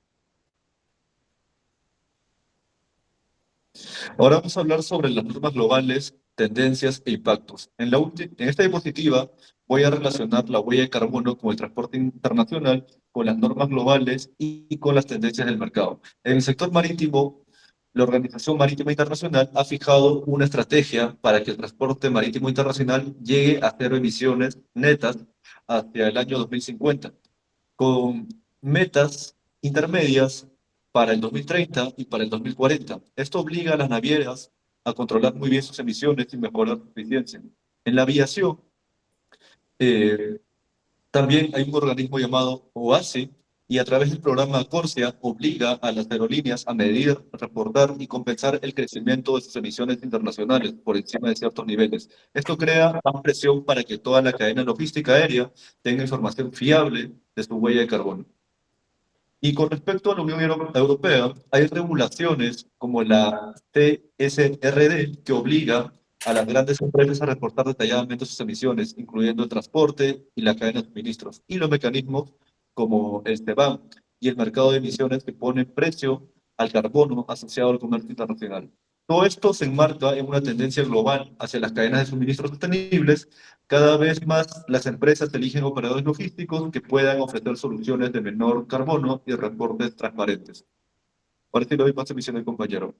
Ahora vamos a hablar sobre las normas globales, tendencias e impactos. En esta diapositiva voy a relacionar la huella de carbono con el transporte internacional, con las normas globales y con las tendencias del mercado. En el sector marítimo, la Organización Marítima Internacional ha fijado una estrategia para que el transporte marítimo internacional llegue a cero emisiones netas hacia el año 2050, con metas intermedias para el 2030 y para el 2040. Esto obliga a las navieras a controlar muy bien sus emisiones y mejorar su eficiencia. En la aviación, eh, también hay un organismo llamado OASI y a través del programa Corsia obliga a las aerolíneas a medir, reportar y compensar el crecimiento de sus emisiones internacionales por encima de ciertos niveles. Esto crea más presión para que toda la cadena logística aérea tenga información fiable de su huella de carbono. Y con respecto a la Unión Europea, hay regulaciones como la CSRD que obliga a las grandes empresas a reportar detalladamente sus emisiones, incluyendo el transporte y la cadena de suministros, y los mecanismos como el CBAM y el mercado de emisiones que pone precio al carbono asociado al comercio internacional. Todo esto se enmarca en una tendencia global hacia las cadenas de suministro sostenibles. Cada vez más las empresas eligen operadores logísticos que puedan ofrecer soluciones de menor carbono y reportes transparentes. Ahora sí le doy más emisión al compañero.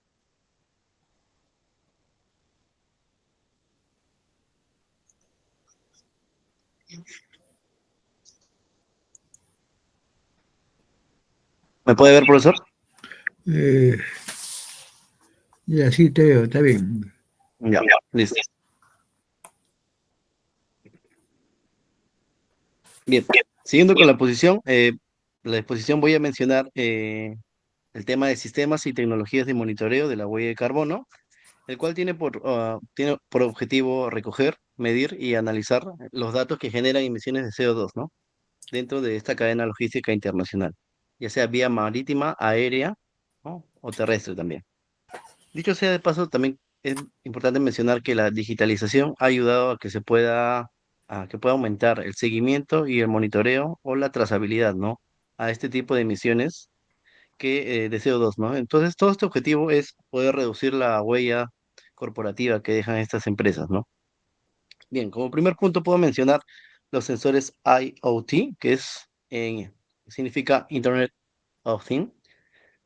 ¿Me puede ver, profesor? Y así te veo, está bien. Ya, listo. Bien, siguiendo con la exposición voy a mencionar el tema de sistemas y tecnologías de monitoreo de la huella de carbono, el cual tiene por objetivo recoger, medir y analizar los datos que generan emisiones de CO2, ¿no? Dentro de esta cadena logística internacional, ya sea vía marítima, aérea, ¿no? O terrestre también. Dicho sea de paso, también es importante mencionar que la digitalización ha ayudado a que pueda aumentar el seguimiento y el monitoreo o la trazabilidad, ¿no? a este tipo de emisiones que de CO2, ¿no? Entonces, todo este objetivo es poder reducir la huella corporativa que dejan estas empresas, ¿no? Bien, como primer punto puedo mencionar los sensores IoT, que significa Internet of Things,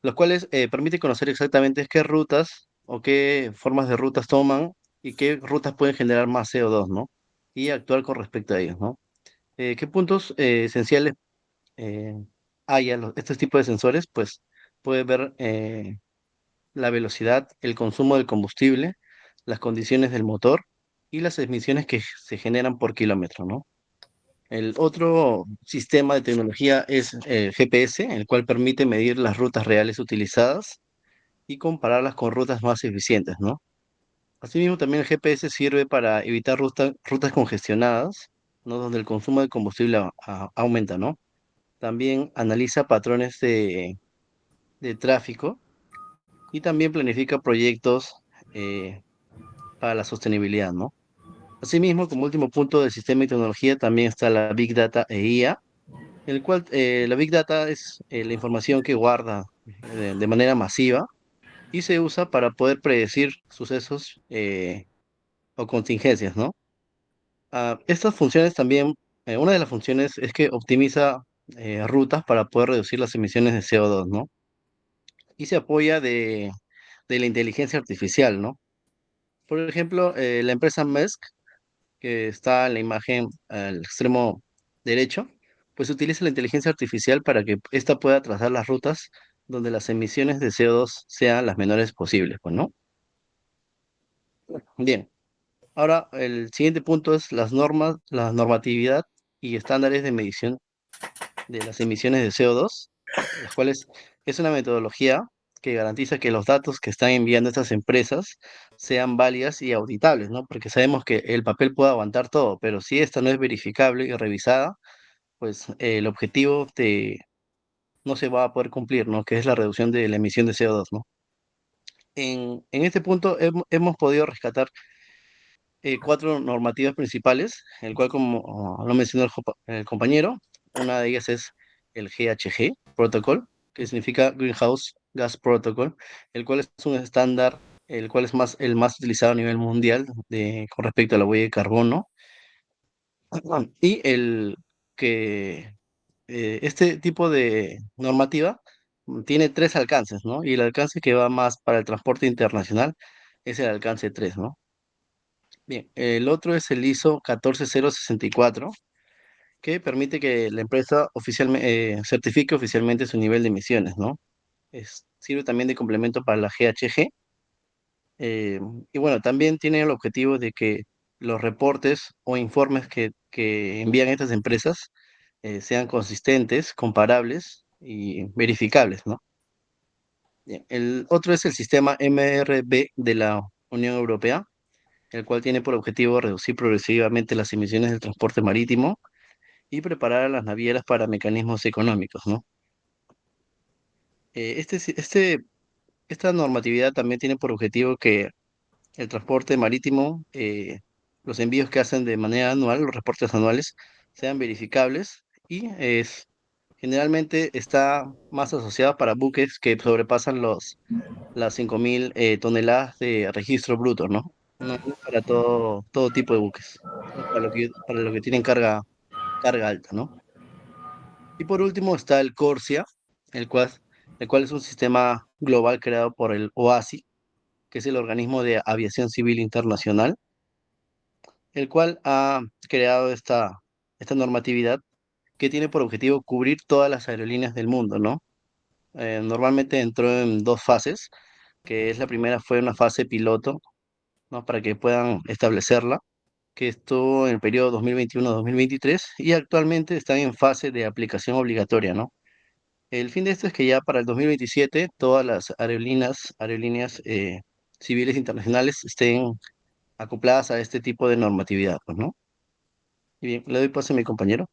los cuales permiten conocer exactamente qué rutas o qué formas de rutas toman y qué rutas pueden generar más CO2, ¿no? Y actuar con respecto a ellos, ¿no? ¿Qué puntos esenciales eh, hay a estos tipos de sensores? Pues puede ver la velocidad, el consumo del combustible, las condiciones del motor y las emisiones que se generan por kilómetro, ¿no? El otro sistema de tecnología es el GPS, el cual permite medir las rutas reales utilizadas y compararlas con rutas más eficientes, ¿no? Asimismo, también el GPS sirve para evitar rutas congestionadas, ¿no? Donde el consumo de combustible aumenta, ¿no? También analiza patrones de tráfico y también planifica proyectos eh, para la sostenibilidad, ¿no? Asimismo, como último punto del sistema y tecnología, también está la Big Data e IA, el cual la Big Data es la información que guarda de manera masiva y se usa para poder predecir sucesos o contingencias, ¿no? Estas funciones también, una de las funciones es que optimiza rutas para poder reducir las emisiones de CO2, ¿no? Y se apoya de la inteligencia artificial, ¿no? Por ejemplo, la empresa Musk, que está en la imagen al extremo derecho, pues utiliza la inteligencia artificial para que ésta pueda trazar las rutas donde las emisiones de CO2 sean las menores posibles, pues, ¿no? Bien, ahora el siguiente punto es las normas, la normatividad y estándares de medición de las emisiones de CO2, las cuales es una metodología que garantiza que los datos que están enviando estas empresas sean válidas y auditables, ¿no? Porque sabemos que el papel puede aguantar todo, pero si esta no es verificable y revisada, pues el objetivo no se va a poder cumplir, ¿no? Que es la reducción de la emisión de CO2, ¿no? En este punto hemos podido rescatar cuatro normativas principales, el cual, como lo mencionó el compañero, una de ellas es el GHG Protocol, que significa Greenhouse Gas Protocol, el cual es un estándar, el cual es el más utilizado a nivel mundial con respecto a la huella de carbono, y el que este tipo de normativa tiene tres alcances, ¿no? Y el alcance que va más para el transporte internacional es el alcance 3, ¿no? Bien, el otro es el ISO 14064, que permite que la empresa certifique oficialmente su nivel de emisiones, ¿no? Sirve también de complemento para la GHG. eh, y bueno, también tiene el objetivo de que los reportes o informes que envían estas empresas sean consistentes, comparables y verificables, ¿no? Bien, el otro es el sistema MRV de la Unión Europea, el cual tiene por objetivo reducir progresivamente las emisiones del transporte marítimo y preparar a las navieras para mecanismos económicos, ¿no? Eh, este, si- este, Esta normatividad también tiene por objetivo que el transporte marítimo, los envíos que hacen de manera anual, los reportes anuales, sean verificables y generalmente está más asociado para buques que sobrepasan las 5.000 toneladas de registro bruto, ¿no? No para todo tipo de buques, sino para lo que tienen carga alta, ¿no? Y por último está el CORSIA, el cual, el cual es un sistema global creado por el OASI, que es el Organismo de Aviación Civil Internacional, el cual ha creado esta normatividad que tiene por objetivo cubrir todas las aerolíneas del mundo, ¿no? Normalmente entró en dos fases, que es la primera fue una fase piloto, ¿no? Para que puedan establecerla, que estuvo en el periodo 2021-2023 y actualmente están en fase de aplicación obligatoria, ¿no? El fin de esto es que ya para el 2027 todas las aerolíneas civiles internacionales estén acopladas a este tipo de normatividad, pues, ¿no? Y bien, le doy paso a mi compañero.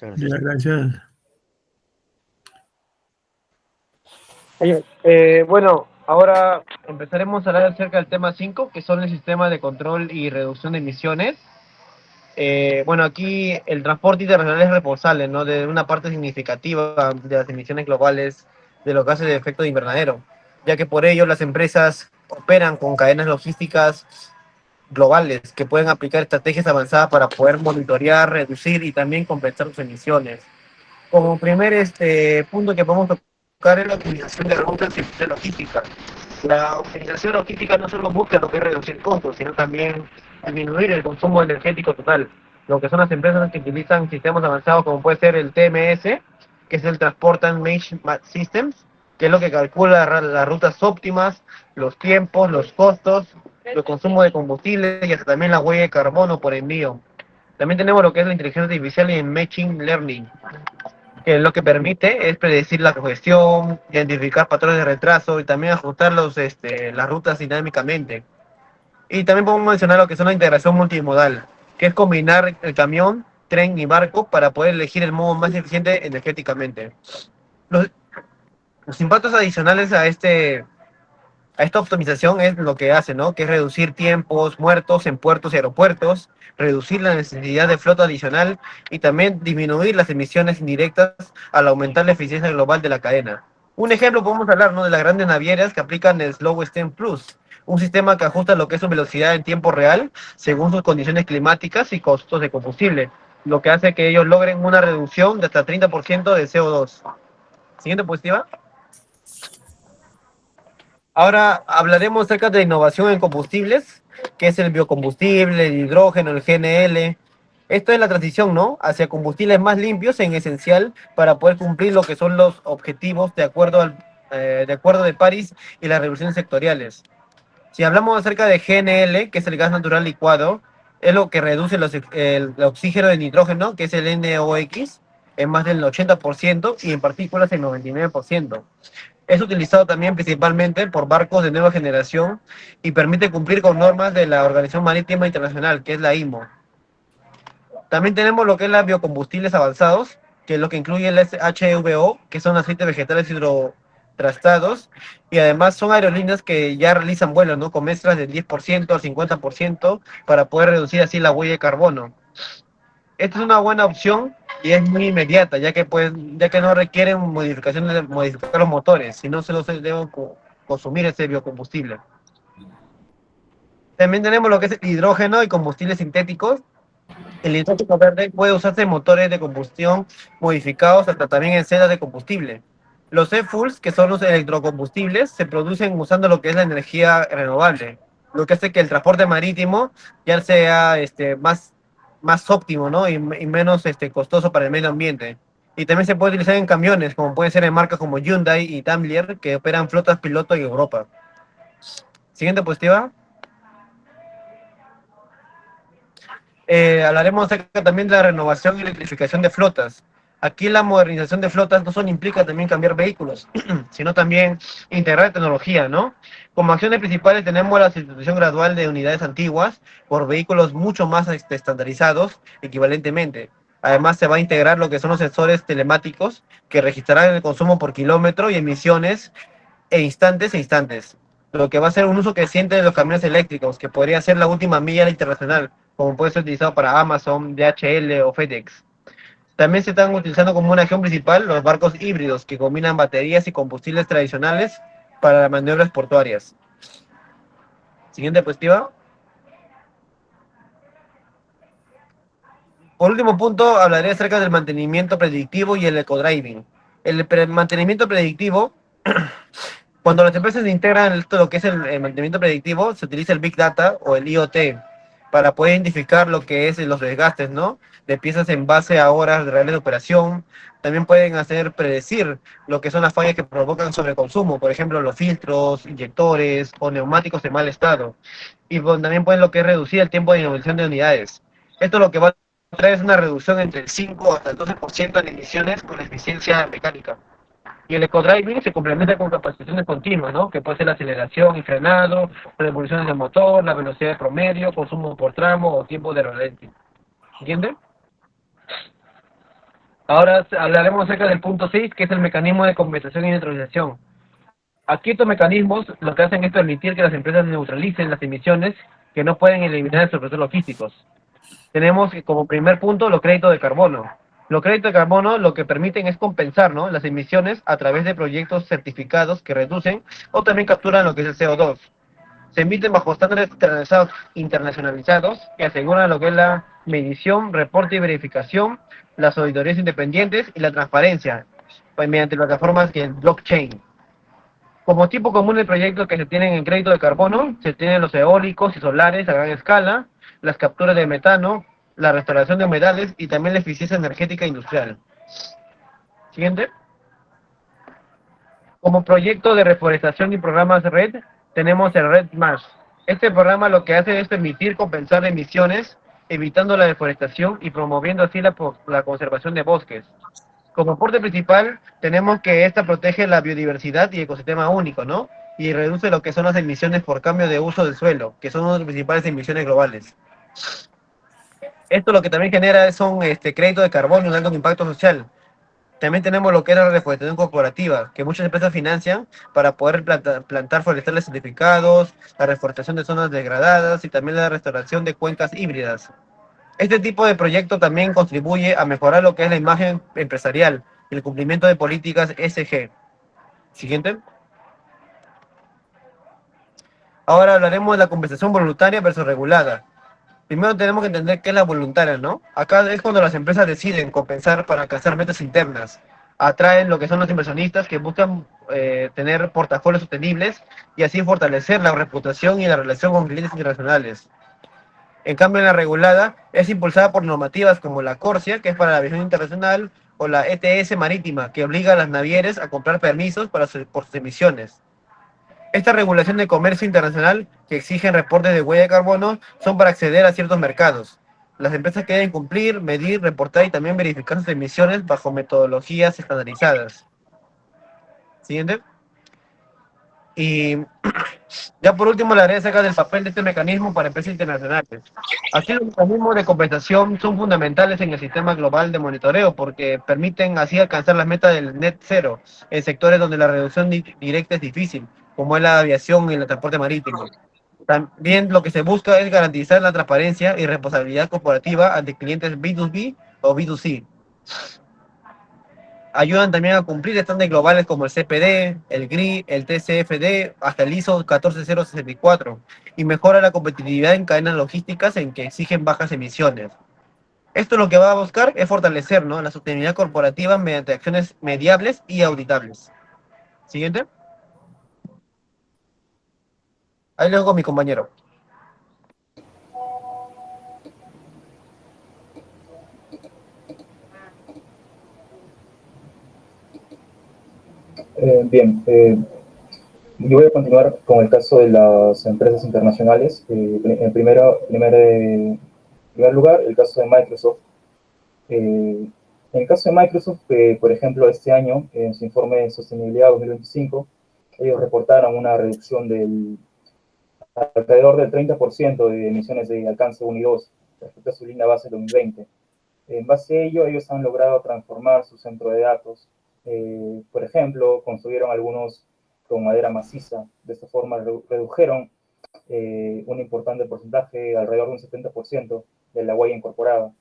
Muchas Ya, gracias. gracias. Oye, bueno, ahora empezaremos a hablar acerca del tema 5, que son el sistema de control y reducción de emisiones. Bueno, aquí el transporte internacional es responsable, ¿no?, de una parte significativa de las emisiones globales de los gases de efecto invernadero, ya que por ello las empresas operan con cadenas logísticas globales que pueden aplicar estrategias avanzadas para poder monitorear, reducir y también compensar sus emisiones. Como primer punto que podemos tocar es la optimización de rutas y de logística. La optimización logística no solo busca lo que es reducir costos, sino también disminuir el consumo energético total. Lo que son las empresas que utilizan sistemas avanzados como puede ser el TMS, que es el Transport Management Systems, que es lo que calcula las rutas óptimas, los tiempos, los costos, el consumo de combustible y hasta también la huella de carbono por envío. También tenemos lo que es la inteligencia artificial y el Machine Learning, que lo que permite es predecir la congestión, identificar patrones de retraso y también ajustar las rutas dinámicamente. Y también podemos mencionar lo que es una integración multimodal, que es combinar el camión, tren y barco para poder elegir el modo más eficiente energéticamente. Los impactos adicionales a esta optimización es lo que hace, ¿no?, que es reducir tiempos muertos en puertos y aeropuertos, reducir la necesidad de flota adicional y también disminuir las emisiones indirectas al aumentar la eficiencia global de la cadena. Un ejemplo podemos hablar, ¿no?, de las grandes navieras que aplican el Slow Steam Plus, un sistema que ajusta lo que es su velocidad en tiempo real según sus condiciones climáticas y costos de combustible, lo que hace que ellos logren una reducción de hasta 30% de CO2. Siguiente diapositiva. Ahora hablaremos acerca de innovación en combustibles, que es el biocombustible, el hidrógeno, el GNL. Esto es la transición, ¿no?, hacia combustibles más limpios en esencial para poder cumplir lo que son los objetivos de acuerdo de París y las revoluciones sectoriales. Si hablamos acerca de GNL, que es el gas natural licuado, es lo que reduce el oxígeno de nitrógeno, que es el NOx, en más del 80% y en partículas en 99%. Es utilizado también principalmente por barcos de nueva generación y permite cumplir con normas de la Organización Marítima Internacional, que es la IMO. También tenemos lo que es los biocombustibles avanzados, que es lo que incluye el HVO, que son aceites vegetales hidrotratados, y además son aerolíneas que ya realizan vuelos, ¿no?, con mezclas del 10% al 50% para poder reducir así la huella de carbono. Esta es una buena opción y es muy inmediata, ya que no requieren modificaciones de modificar los motores, sino solo se deben consumir ese biocombustible. También tenemos lo que es el hidrógeno y combustibles sintéticos. El hidrógeno verde puede usarse en motores de combustión modificados hasta también en celdas de combustible. Los e-fuels, que son los electrocombustibles, se producen usando lo que es la energía renovable, lo que hace que el transporte marítimo ya sea más óptimo, ¿no?, y menos costoso para el medio ambiente. Y también se puede utilizar en camiones, como pueden ser en marcas como Hyundai y Daimler, que operan flotas piloto en Europa. Siguiente diapositiva. Hablaremos acerca también de la renovación y electrificación de flotas. Aquí la modernización de flotas no solo implica también cambiar vehículos, sino también integrar tecnología, ¿no? Como acciones principales tenemos la sustitución gradual de unidades antiguas por vehículos mucho más estandarizados equivalentemente. Además se va a integrar lo que son los sensores telemáticos que registrarán el consumo por kilómetro y emisiones instantes, lo que va a ser un uso creciente de los camiones eléctricos, que podría ser la última milla internacional, como puede ser utilizado para Amazon, DHL o FedEx. También se están utilizando como una acción principal los barcos híbridos, que combinan baterías y combustibles tradicionales para las maniobras portuarias. Siguiente diapositiva. Por último punto, hablaré acerca del mantenimiento predictivo y el ecodriving. El mantenimiento predictivo, cuando las empresas integran todo lo que es el mantenimiento predictivo, se utiliza el Big Data o el IoT para poder identificar lo que es los desgastes, ¿no?, de piezas en base a horas reales de operación. También pueden predecir lo que son las fallas que provocan sobreconsumo, por ejemplo, los filtros, inyectores o neumáticos en mal estado. Y también pueden lo que es reducir el tiempo de innovación de unidades. Esto lo que va a traer es una reducción entre el 5 hasta el 12% en emisiones con eficiencia mecánica. Y el ecodriving se complementa con capacitaciones continuas, ¿no?, que puede ser la aceleración y frenado, revoluciones del motor, la velocidad de promedio, consumo por tramo o tiempo de ralentí. ¿Entiende? Ahora hablaremos acerca del punto 6, que es el mecanismo de compensación y neutralización. Aquí estos mecanismos lo que hacen es permitir que las empresas neutralicen las emisiones que no pueden eliminar en sus procesos logísticos. tenemos como primer punto los créditos de carbono. Los créditos de carbono lo que permiten es compensar, ¿no?, las emisiones a través de proyectos certificados que reducen o también capturan lo que es el CO2. Se emiten bajo estándares internacionalizados que aseguran lo que es la medición, reporte y verificación, las auditorías independientes y la transparencia, pues, mediante plataformas que el blockchain. Como tipo común de proyectos que se tienen en crédito de carbono, se tienen los eólicos y solares a gran escala, las capturas de metano, la restauración de humedales y también la eficiencia energética industrial. Siguiente. Como proyecto de reforestación y programas RED, tenemos el RED+. Este programa lo que hace es permitir compensar emisiones, evitando la deforestación y promoviendo así la conservación de bosques. Como aporte principal, tenemos que esta protege la biodiversidad y ecosistema único, ¿no? Y reduce lo que son las emisiones por cambio de uso del suelo, que son una de las principales emisiones globales. Esto lo que también genera son créditos de carbono de alto impacto social. También tenemos lo que es la reforestación corporativa, que muchas empresas financian para poder plantar forestales certificados, la reforestación de zonas degradadas y también la restauración de cuencas híbridas. Este tipo de proyecto también contribuye a mejorar lo que es la imagen empresarial y el cumplimiento de políticas ESG. Siguiente. Ahora hablaremos de la compensación voluntaria versus regulada. Primero tenemos que entender qué es la voluntaria, ¿no? Acá es cuando las empresas deciden compensar para alcanzar metas internas. Atraen lo que son los inversionistas que buscan tener portafolios sostenibles y así fortalecer la reputación y la relación con clientes internacionales. En cambio, la regulada es impulsada por normativas como la CORSIA, que es para la aviación internacional, o la ETS marítima, que obliga a las navieras a comprar permisos por sus emisiones. Esta regulación de comercio internacional que exigen reportes de huella de carbono son para acceder a ciertos mercados. Las empresas que deben cumplir, medir, reportar y también verificar sus emisiones bajo metodologías estandarizadas. Siguiente. Y ya por último, le haré acerca del papel de este mecanismo para empresas internacionales. Así, los mecanismos de compensación son fundamentales en el sistema global de monitoreo porque permiten así alcanzar las metas del net cero en sectores donde la reducción directa es difícil, como es la aviación y el transporte marítimo. También lo que se busca es garantizar la transparencia y responsabilidad corporativa ante clientes B2B o B2C. Ayudan también a cumplir estándares globales como el CPD, el GRI, el TCFD, hasta el ISO 14064, y mejora la competitividad en cadenas logísticas en que exigen bajas emisiones. Esto lo que va a buscar es fortalecer, ¿no?, la sostenibilidad corporativa mediante acciones mediables y auditables. Siguiente. Ahí luego con mi compañero. Bien, yo voy a continuar con el caso de las empresas internacionales. En primer lugar, el caso de Microsoft. En el caso de Microsoft, por ejemplo, este año, en su informe de sostenibilidad 2025, ellos reportaron una reducción del alrededor del 30% de emisiones de alcance 1 y 2 respecto a su línea base 2020. En base a ello, ellos han logrado transformar su centro de datos. Por ejemplo, construyeron algunos con madera maciza. De esta forma redujeron un importante porcentaje, alrededor de un 70%, de la huella incorporada.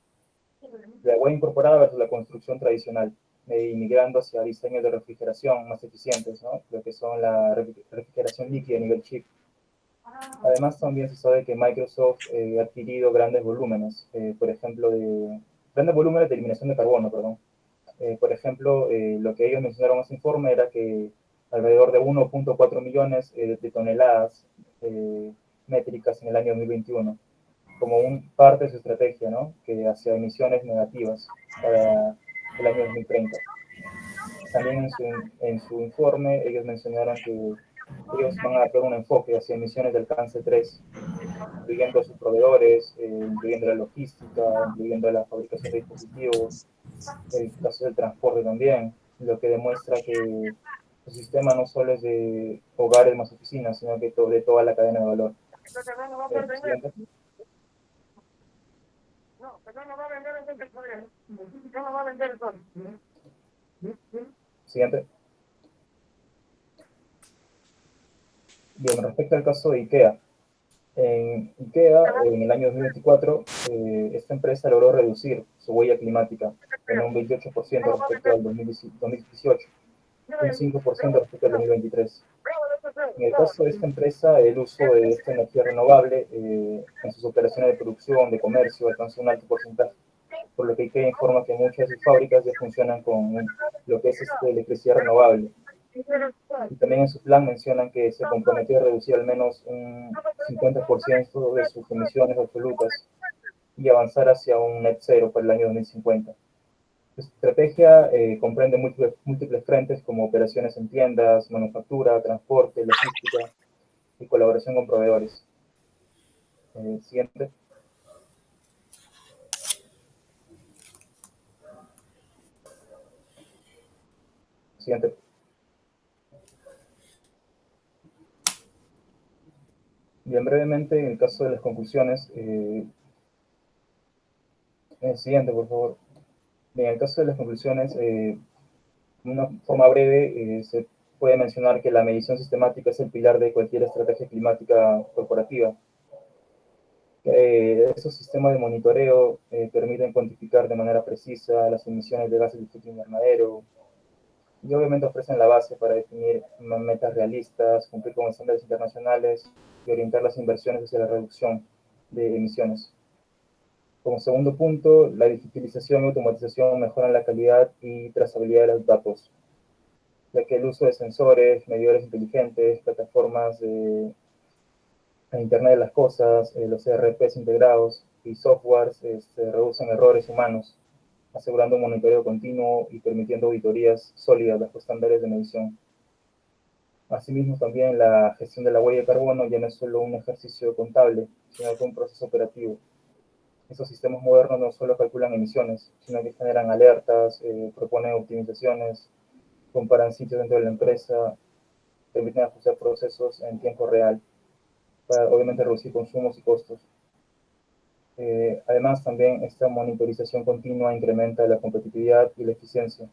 La huella incorporada versus la construcción tradicional, migrando hacia diseños de refrigeración más eficientes, ¿no?, lo que son la refrigeración líquida a nivel chip. Además, también se sabe que Microsoft ha adquirido grandes volúmenes, por ejemplo, grandes volúmenes de eliminación de carbono, perdón. Por ejemplo, lo que ellos mencionaron en ese informe era que alrededor de 1.4 millones de toneladas métricas en el año 2021, como parte de su estrategia, ¿no?, que hacia emisiones negativas para el año 2030. También en su informe ellos mencionaron que ellos van a dar un enfoque hacia emisiones de alcance 3, incluyendo a sus proveedores, incluyendo la logística, incluyendo la fabricación de dispositivos, el caso del transporte también, lo que demuestra que el sistema no solo es de hogares más oficinas, sino que de toda la cadena de valor. Siguiente. Siguiente. Bien, respecto al caso de IKEA, En IKEA, en el año 2024, esta empresa logró reducir su huella climática en un 28% respecto al 2018 y un 5% respecto al 2023. En el caso de esta empresa, el uso de esta energía renovable en sus operaciones de producción, de comercio, alcanzó un alto porcentaje, por lo que IKEA informa que muchas de sus fábricas ya funcionan con lo que es electricidad renovable. Y también en su plan mencionan que se comprometió a reducir al menos un 50% de sus emisiones absolutas y avanzar hacia un net cero para el año 2050. Esta estrategia comprende múltiples frentes como operaciones en tiendas, manufactura, transporte, logística y colaboración con proveedores. Siguiente. Siguiente. Bien brevemente, en el caso de las conclusiones, siguiente, por favor. Bien, en el caso de las conclusiones, de una forma breve, se puede mencionar que la medición sistemática es el pilar de cualquier estrategia climática corporativa. Estos sistemas de monitoreo permiten cuantificar de manera precisa las emisiones de gases de efecto invernadero y obviamente ofrecen la base para definir metas realistas, cumplir con estándares internacionales y orientar las inversiones hacia la reducción de emisiones. Como segundo punto, la digitalización y automatización mejoran la calidad y trazabilidad de los datos, ya que el uso de sensores, medidores inteligentes, plataformas de Internet de las Cosas, los ERPs integrados y softwares reducen errores humanos, asegurando un monitoreo continuo y permitiendo auditorías sólidas bajo estándares de medición. Asimismo, también la gestión de la huella de carbono ya no es solo un ejercicio contable, sino que un proceso operativo. Estos sistemas modernos no solo calculan emisiones, sino que generan alertas, proponen optimizaciones, comparan sitios dentro de la empresa, permiten ajustar procesos en tiempo real, para obviamente reducir consumos y costos. Además, también esta monitorización continua incrementa la competitividad y la eficiencia,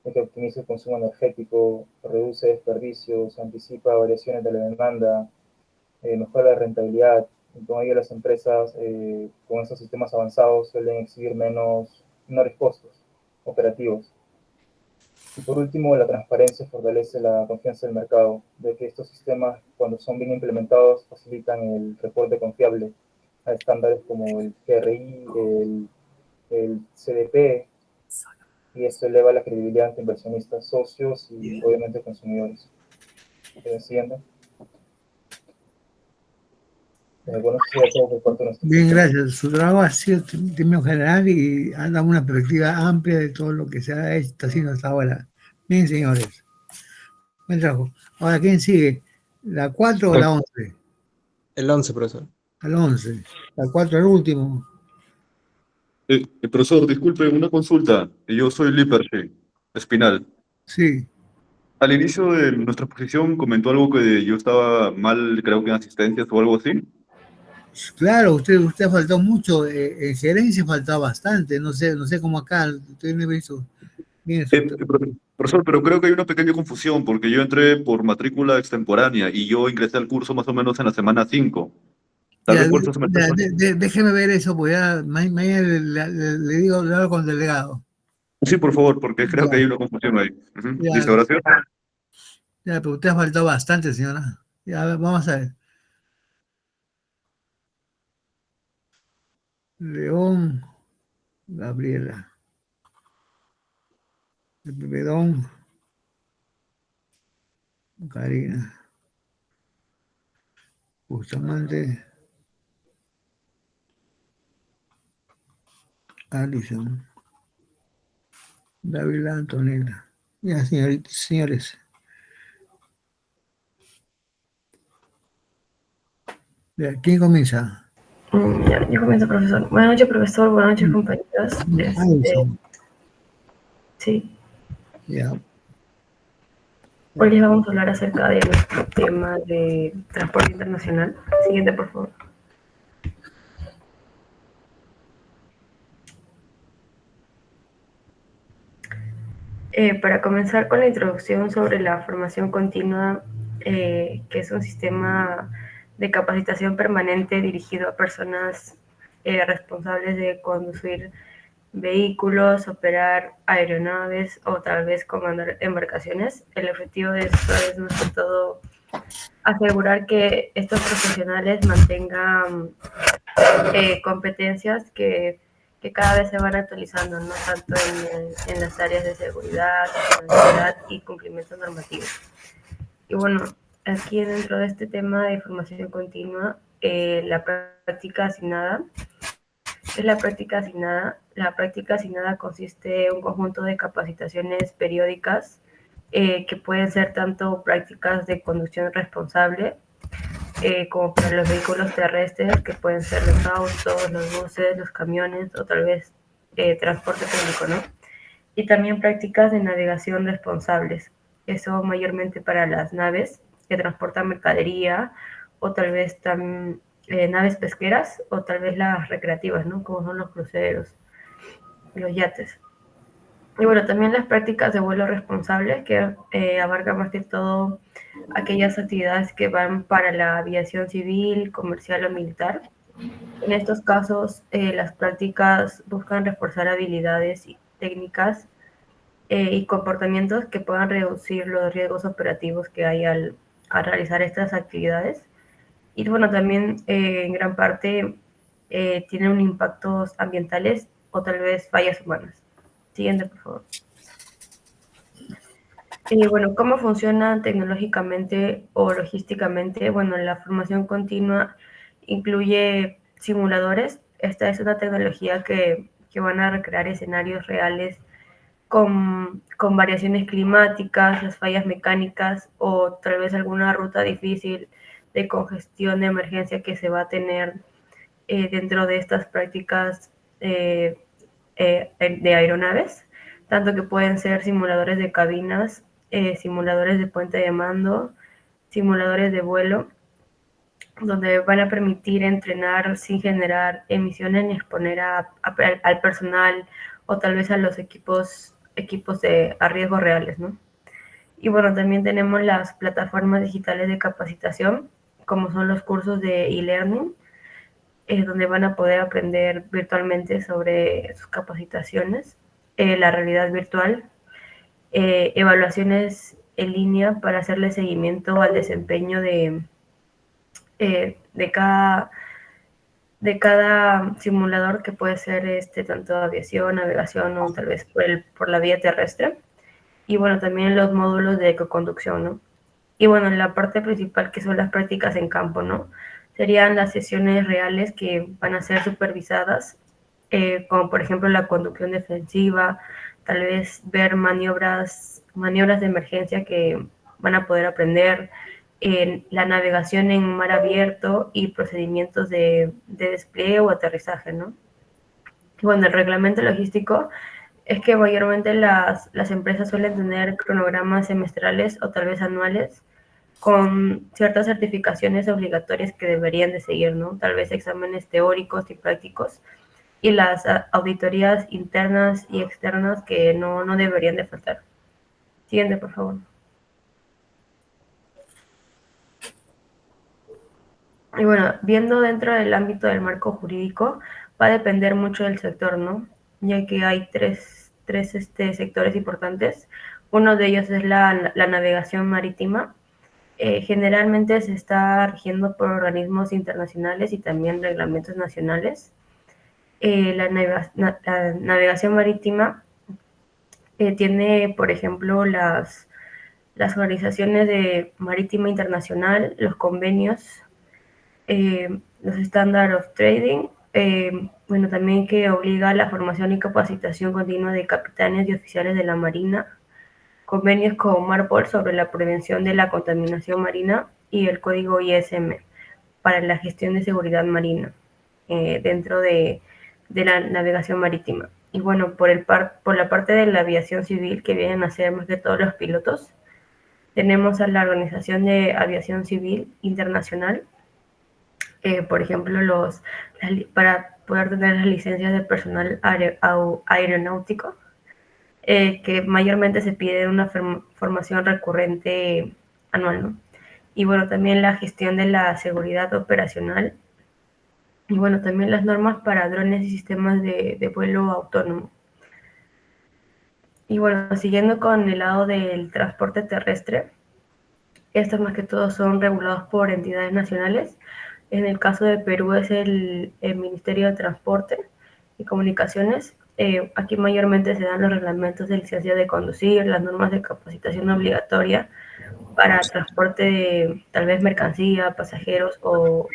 ya que optimiza el consumo energético, reduce desperdicios, anticipa variaciones de la demanda, mejora la rentabilidad. Y con ello las empresas con estos sistemas avanzados suelen exhibir menores costos operativos. Y por último, la transparencia fortalece la confianza del mercado, ya que estos sistemas, cuando son bien implementados, facilitan el reporte confiable a estándares como el GRI, el CDP, y esto eleva la credibilidad ante inversionistas, socios y obviamente consumidores. Siguiente. Bueno, sí, todo por parte de nuestro Bien, punto. gracias. Su trabajo ha sido en términos general y ha dado una perspectiva amplia de todo lo que se ha hecho, está haciendo hasta ahora. Bien, señores. Buen trabajo. Ahora, ¿quién sigue? ¿La 4 o la 11? El 11, profesor. Al 11. La 4 al último. Profesor, disculpe, una consulta. Yo soy Liperche, Espinal. Sí. Al inicio de nuestra exposición comentó algo que yo estaba mal, creo que en asistencias o algo así. Claro, usted faltó mucho. En gerencia faltaba bastante. No sé cómo acá. Usted no hizo bien su Profesor, pero creo que hay una pequeña confusión porque yo entré por matrícula extemporánea y yo ingresé al curso más o menos en la semana 5. Tal Ya, vez por eso se me está... déjeme ver eso, pues ya mañana le digo hablar con el delegado. Sí, por favor, porque creo que Ya. hay una confusión ahí. Ya. Listo, gracias. Ya, pero usted ha faltado bastante, señora. Ya, a ver, vamos a ver. León, Gabriela. Pepedón, Karina. Bustamante, Alison. Dávila, Antonella. Ya, señoritas, señores. Ya, ¿quién comienza? Ya, yo comienzo, profesor. Buenas noches, profesor. Buenas noches, compañeros. Alison. Sí. Ya. Hoy les vamos a hablar acerca de nuestro tema de transporte internacional. Siguiente, por favor. Para comenzar con la introducción sobre la formación continua, que es un sistema de capacitación permanente dirigido a personas responsables de conducir vehículos, operar aeronaves o tal vez comandar embarcaciones. El objetivo de esto es más que todo asegurar que estos profesionales mantengan competencias que cada vez se van actualizando, no tanto en las áreas de seguridad, seguridad y cumplimiento normativo. Y bueno, aquí dentro de este tema de formación continua, la práctica asignada es la práctica asignada. La práctica asignada consiste en un conjunto de capacitaciones periódicas que pueden ser tanto prácticas de conducción responsable como para los vehículos terrestres, que pueden ser los autos, los buses, los camiones o tal vez transporte público, ¿no? Y también prácticas de navegación responsables. Eso mayormente para las naves que transportan mercadería o tal vez también naves pesqueras o tal vez las recreativas, ¿no? Como son los cruceros, los yates. Y bueno, también las prácticas de vuelo responsable, que abarcan más que todo aquellas actividades que van para la aviación civil, comercial o militar. En estos casos, las prácticas buscan reforzar habilidades y técnicas y comportamientos que puedan reducir los riesgos operativos que hay al realizar estas actividades. Y bueno, también en gran parte tienen impactos ambientales o tal vez fallas humanas. Siguiente, por favor. Bueno, ¿cómo funciona tecnológicamente o logísticamente? Bueno, la formación continua incluye simuladores. Esta es una tecnología que van a recrear escenarios reales con variaciones climáticas, las fallas mecánicas o tal vez alguna ruta difícil de congestión de emergencia que se va a tener dentro de estas prácticas de aeronaves, tanto que pueden ser simuladores de cabinas, simuladores de puente de mando, simuladores de vuelo, donde van a permitir entrenar sin generar emisiones ni exponer al personal o tal vez a los equipos a riesgos reales, ¿no? Y bueno, también tenemos las plataformas digitales de capacitación, como son los cursos de e-learning, donde van a poder aprender virtualmente sobre sus capacitaciones, la realidad virtual, evaluaciones en línea para hacerle seguimiento al desempeño de cada simulador, que puede ser tanto aviación, navegación o tal vez por la vía terrestre. Y bueno, también los módulos de ecoconducción, ¿no? Y bueno, la parte principal, que son las prácticas en campo, ¿no? Serían las sesiones reales que van a ser supervisadas, como por ejemplo la conducción defensiva, tal vez ver maniobras de emergencia que van a poder aprender, la navegación en mar abierto y procedimientos de despliegue o aterrizaje, ¿no? Y bueno, el reglamento logístico es que mayormente las empresas suelen tener cronogramas semestrales o tal vez anuales con ciertas certificaciones obligatorias que deberían de seguir, ¿no? Tal vez exámenes teóricos y prácticos y las auditorías internas y externas que no deberían de faltar. Siguiente, por favor. Y bueno, viendo dentro del ámbito del marco jurídico, va a depender mucho del sector, ¿no? Ya que hay tres sectores importantes. Uno de ellos es la navegación marítima. Generalmente se está rigiendo por organismos internacionales y también reglamentos nacionales. La navegación marítima tiene, por ejemplo, las organizaciones de marítima internacional, los convenios, los Standard of Trading, bueno, también que obliga a la formación y capacitación continua de capitanes y oficiales de la Marina, convenios con Marpol sobre la prevención de la contaminación marina y el código ISM para la gestión de seguridad marina dentro de la navegación marítima. Y bueno, por la parte de la aviación civil, que vienen a ser más que todos los pilotos, tenemos a la Organización de Aviación Civil Internacional, por ejemplo, para poder tener las licencias de personal aeronáutico, que mayormente se pide una formación recurrente anual, ¿no? y bueno, también la gestión de la seguridad operacional, y bueno, también las normas para drones y sistemas de vuelo autónomo. Y bueno, siguiendo con el lado del transporte terrestre, estos más que todo son regulados por entidades nacionales. En el caso de Perú es el Ministerio de Transporte y Comunicaciones. Aquí mayormente se dan los reglamentos de licencia de conducir, las normas de capacitación obligatoria para transporte de tal vez mercancía, pasajeros o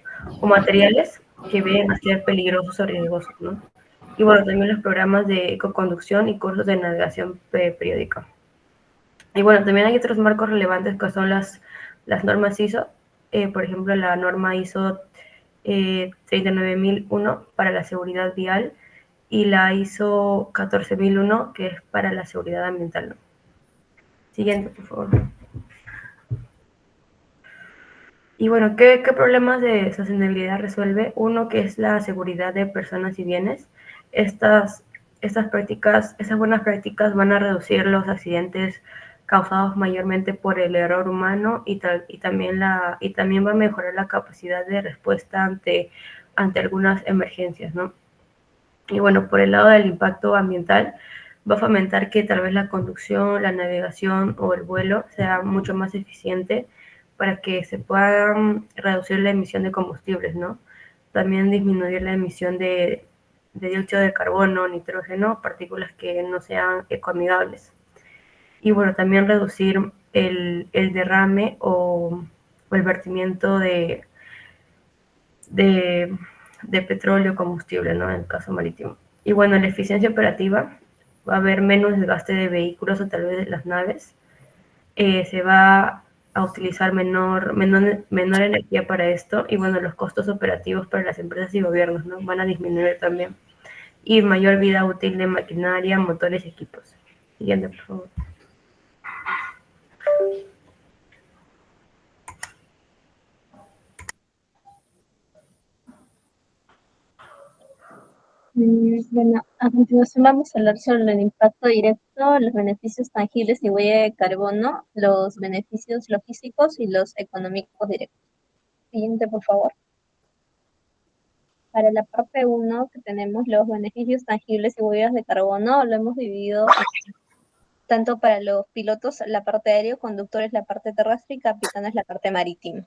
materiales que vienen a ser peligrosos o riesgosos, ¿no? Y bueno, también los programas de ecoconducción y cursos de navegación periódica. Y bueno, también hay otros marcos relevantes que son las normas ISO, por ejemplo, la norma ISO 39001 para la seguridad vial y la ISO 14001 que es para la seguridad ambiental, ¿no? Siguiente, por favor. Y bueno, ¿qué problemas de sostenibilidad resuelve? Uno que es la seguridad de personas y bienes. Estas prácticas, esas buenas prácticas van a reducir los accidentes causados mayormente por el error humano y también va a mejorar la capacidad de respuesta ante algunas emergencias, ¿no? Y bueno, por el lado del impacto ambiental, va a fomentar que tal vez la conducción, la navegación o el vuelo sea mucho más eficiente para que se pueda reducir la emisión de combustibles, ¿no? También disminuir la emisión de dióxido de carbono, nitrógeno, partículas que no sean ecoamigables. Y bueno, también reducir el derrame o el vertimiento de petróleo, combustible, ¿no? En el caso marítimo. Y bueno, la eficiencia operativa, va a haber menos desgaste de vehículos o tal vez de las naves. Se va a utilizar menor energía para esto y bueno, los costos operativos para las empresas y gobiernos, ¿no? Van a disminuir también. Y mayor vida útil de maquinaria, motores y equipos. Siguiente, por favor. Bueno, a continuación vamos a hablar sobre el impacto directo, los beneficios tangibles y huella de carbono, los beneficios logísticos y los económicos directos. Siguiente, por favor. Para la parte 1, que tenemos los beneficios tangibles y huellas de carbono, lo hemos dividido tanto para los pilotos la parte aérea, conductores la parte terrestre y capitanes la parte marítima.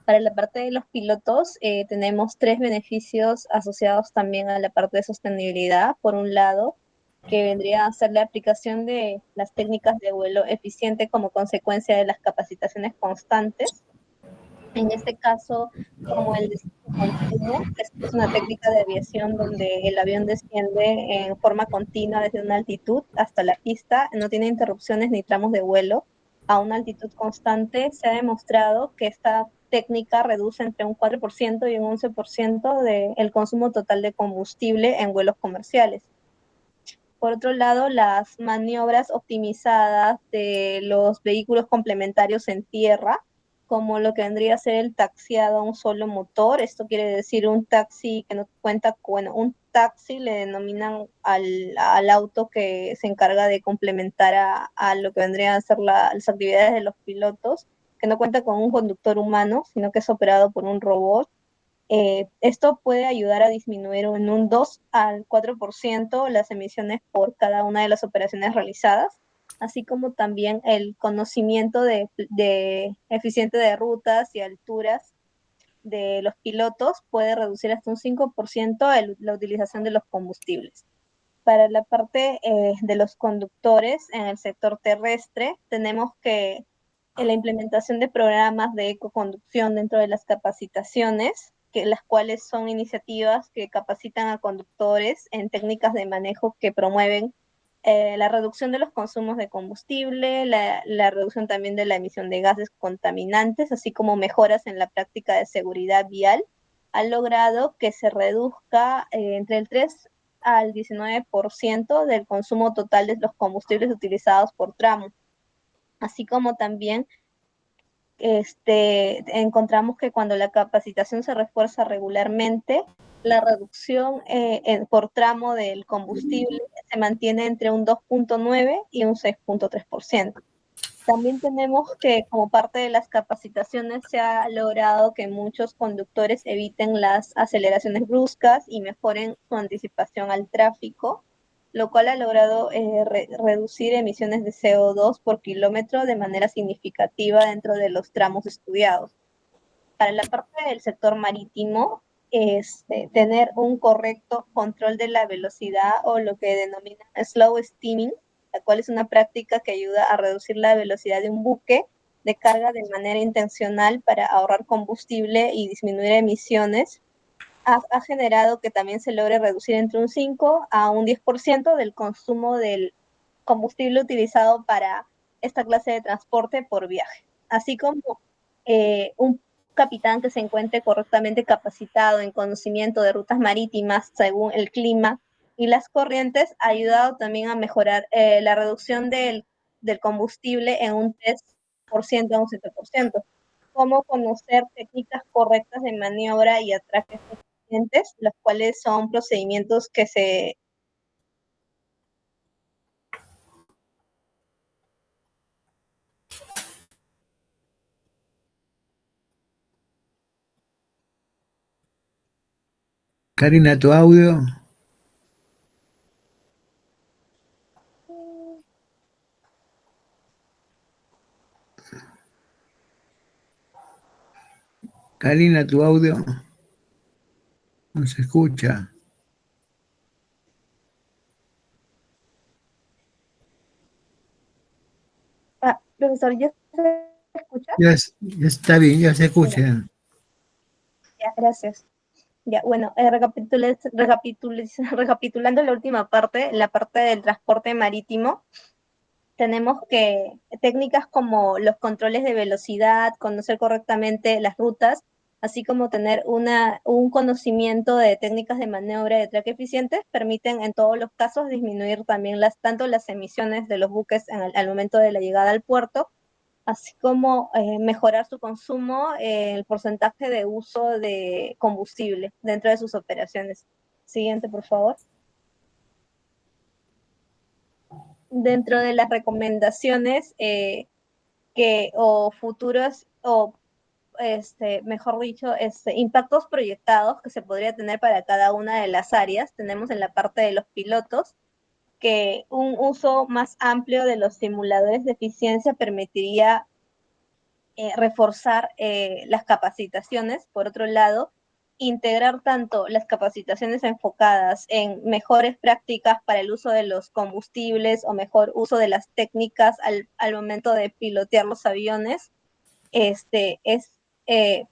Para la parte de los pilotos tenemos 3 beneficios asociados también a la parte de sostenibilidad. Por un lado, que vendría a ser la aplicación de las técnicas de vuelo eficiente como consecuencia de las capacitaciones constantes. En este caso, como el descenso continuo, que es una técnica de aviación donde el avión desciende en forma continua desde una altitud hasta la pista, no tiene interrupciones ni tramos de vuelo a una altitud constante. Se ha demostrado que esta técnica reduce entre un 4% y un 11% del consumo total de combustible en vuelos comerciales. Por otro lado, las maniobras optimizadas de los vehículos complementarios en tierra, como lo que vendría a ser el taxiado a un solo motor. Esto quiere decir un taxi que no cuenta con, un taxi le denominan al auto que se encarga de complementar a lo que vendrían a ser las actividades de los pilotos, que no cuenta con un conductor humano, sino que es operado por un robot. Esto puede ayudar a disminuir en un 2 al 4% las emisiones por cada una de las operaciones realizadas, así como también el conocimiento de eficiente de rutas y alturas de los pilotos puede reducir hasta un 5% la utilización de los combustibles. Para la parte de los conductores en el sector terrestre, tenemos que la implementación de programas de ecoconducción dentro de las capacitaciones, las cuales son iniciativas que capacitan a conductores en técnicas de manejo que promueven la reducción de los consumos de combustible, la reducción también de la emisión de gases contaminantes, así como mejoras en la práctica de seguridad vial. Ha logrado que se reduzca entre el 3 al 19% del consumo total de los combustibles utilizados por tramo. Así como también encontramos que cuando la capacitación se refuerza regularmente, la reducción por tramo del combustible se mantiene entre un 2.9 y un 6.3%. También tenemos que como parte de las capacitaciones se ha logrado que muchos conductores eviten las aceleraciones bruscas y mejoren su anticipación al tráfico, lo cual ha logrado reducir emisiones de CO2 por kilómetro de manera significativa dentro de los tramos estudiados. Para la parte del sector marítimo, tener un correcto control de la velocidad o lo que denominan slow steaming, la cual es una práctica que ayuda a reducir la velocidad de un buque de carga de manera intencional para ahorrar combustible y disminuir emisiones, ha generado que también se logre reducir entre un 5 a un 10% del consumo del combustible utilizado para esta clase de transporte por viaje, así como un capitán que se encuentre correctamente capacitado en conocimiento de rutas marítimas según el clima y las corrientes, ha ayudado también a mejorar la reducción del combustible en un 3% a un 7%. Cómo conocer técnicas correctas de maniobra y atraques eficientes, los cuales son procedimientos que se Karina, tu audio. Karina, tu audio no se escucha. Profesor, ¿ya se escucha? Ya está bien, ya se escucha. Ya, gracias. Ya, bueno, recapitulando la última parte, la parte del transporte marítimo, tenemos que técnicas como los controles de velocidad, conocer correctamente las rutas, así como tener un conocimiento de técnicas de maniobra de traque eficientes, permiten en todos los casos disminuir también tanto las emisiones de los buques al momento de la llegada al puerto, así como mejorar su consumo, el porcentaje de uso de combustible dentro de sus operaciones. Siguiente, por favor. Dentro de las recomendaciones o futuros, o mejor dicho, impactos proyectados que se podría tener para cada una de las áreas, tenemos en la parte de los pilotos, que un uso más amplio de los simuladores de eficiencia permitiría reforzar las capacitaciones. Por otro lado, integrar tanto las capacitaciones enfocadas en mejores prácticas para el uso de los combustibles o mejor uso de las técnicas al momento de pilotear los aviones,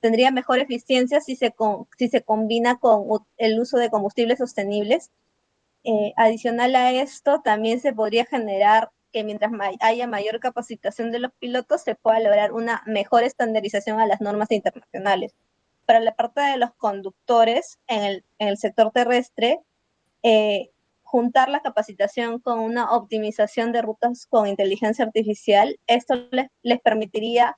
tendría mejor eficiencia si se combina con el uso de combustibles sostenibles. Adicional a esto, también se podría generar que mientras haya mayor capacitación de los pilotos, se pueda lograr una mejor estandarización a las normas internacionales. Para la parte de los conductores en el sector terrestre, juntar la capacitación con una optimización de rutas con inteligencia artificial, esto les permitiría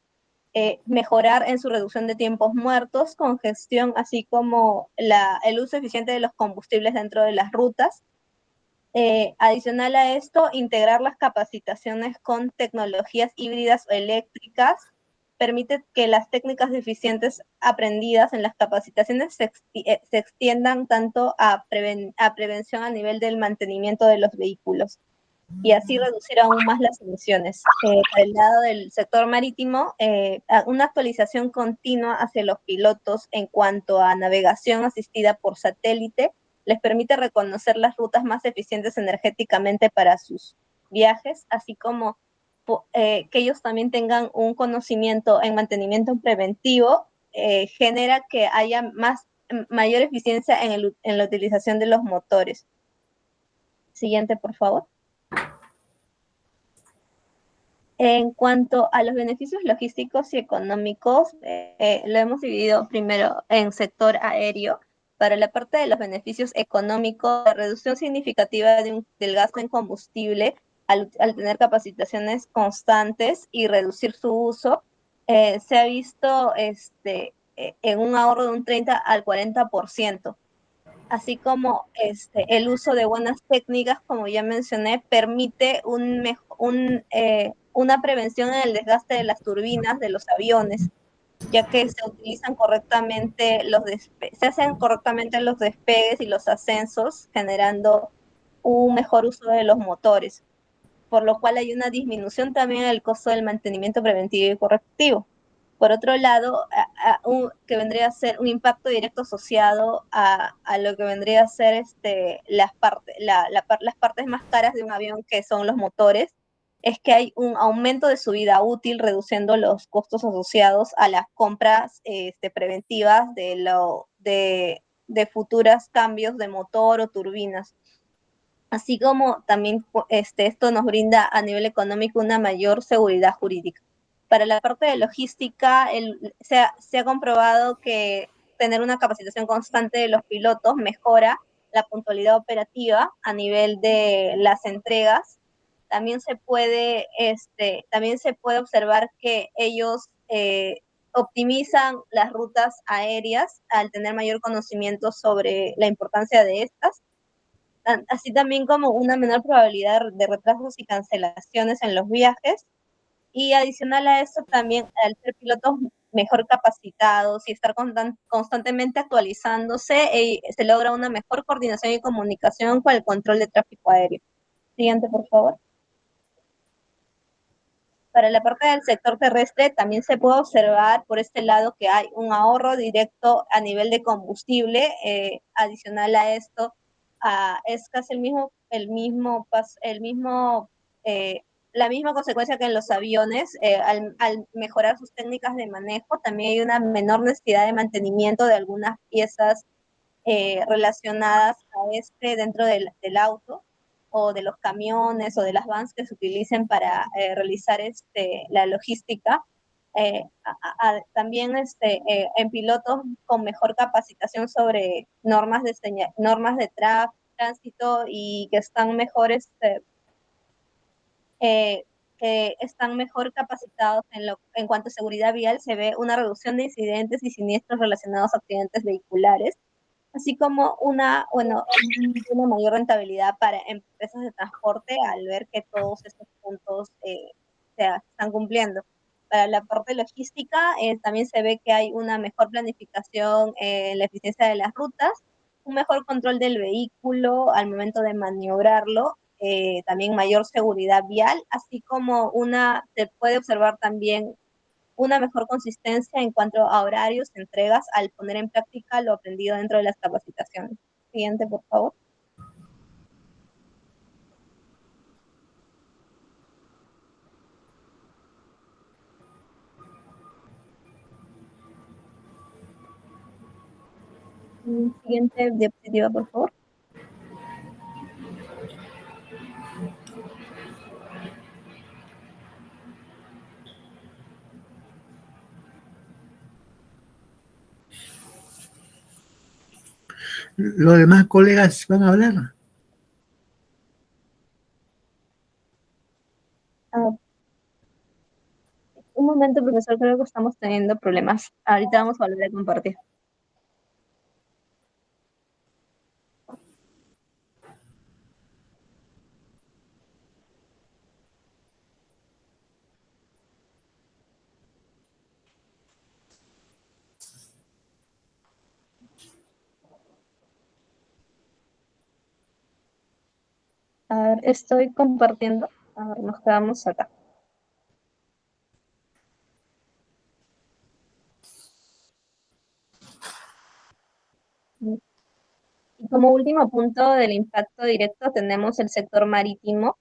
mejorar en su reducción de tiempos muertos, congestión, así como el uso eficiente de los combustibles dentro de las rutas. Adicional a esto, integrar las capacitaciones con tecnologías híbridas o eléctricas permite que las técnicas eficientes aprendidas en las capacitaciones se extiendan tanto a prevención a nivel del mantenimiento de los vehículos y así reducir aún más las emisiones. Para el lado del sector marítimo, una actualización continua hacia los pilotos en cuanto a navegación asistida por satélite les permite reconocer las rutas más eficientes energéticamente para sus viajes, así como que ellos también tengan un conocimiento en mantenimiento preventivo, genera que haya mayor eficiencia en la utilización de los motores. Siguiente, por favor. En cuanto a los beneficios logísticos y económicos, lo hemos dividido primero en sector aéreo. Para la parte de los beneficios económicos, la reducción significativa del gasto en combustible al tener capacitaciones constantes y reducir su uso, se ha visto en un ahorro de un 30 al 40%. Así como el uso de buenas técnicas, como ya mencioné, permite una prevención en el desgaste de las turbinas de los aviones, ya que se utilizan correctamente se hacen correctamente los despegues y los ascensos, generando un mejor uso de los motores, por lo cual hay una disminución también en el costo del mantenimiento preventivo y correctivo. Por otro lado, que vendría a ser un impacto directo asociado a lo que vendría a ser las partes más caras de un avión, que son los motores, es que hay un aumento de su vida útil, reduciendo los costos asociados a las compras preventivas de futuros cambios de motor o turbinas. Así como también esto nos brinda a nivel económico una mayor seguridad jurídica. Para la parte de logística, se ha comprobado que tener una capacitación constante de los pilotos mejora la puntualidad operativa a nivel de las entregas. También se puede observar que ellos optimizan las rutas aéreas al tener mayor conocimiento sobre la importancia de estas, así también como una menor probabilidad de retrasos y cancelaciones en los viajes. Y adicional a eso, también al ser pilotos mejor capacitados y estar constantemente actualizándose, se logra una mejor coordinación y comunicación con el control de tráfico aéreo. Siguiente, por favor. Para la parte del sector terrestre, también se puede observar por este lado que hay un ahorro directo a nivel de combustible. Adicional a esto, es casi la misma consecuencia que en los aviones. Al mejorar sus técnicas de manejo, también hay una menor necesidad de mantenimiento de algunas piezas relacionadas a dentro del auto, o de los camiones o de las vans que se utilicen para realizar la logística. También en pilotos con mejor capacitación sobre normas de tránsito, y que están mejor capacitados en cuanto a seguridad vial, se ve una reducción de incidentes y siniestros relacionados a accidentes vehiculares, así como una mayor rentabilidad para empresas de transporte al ver que todos estos puntos se están cumpliendo. Para la parte logística, también se ve que hay una mejor planificación en la eficiencia de las rutas, un mejor control del vehículo al momento de maniobrarlo, también mayor seguridad vial, así como se puede observar también una mejor consistencia en cuanto a horarios, entregas, al poner en práctica lo aprendido dentro de las capacitaciones. Siguiente, por favor. Siguiente diapositiva, por favor. ¿Los demás colegas van a hablar? Un momento, profesor, creo que estamos teniendo problemas. Ahorita vamos a volver a compartir. A ver, estoy compartiendo. A ver, nos quedamos acá. Y como último punto del impacto directo tenemos el sector marítimo,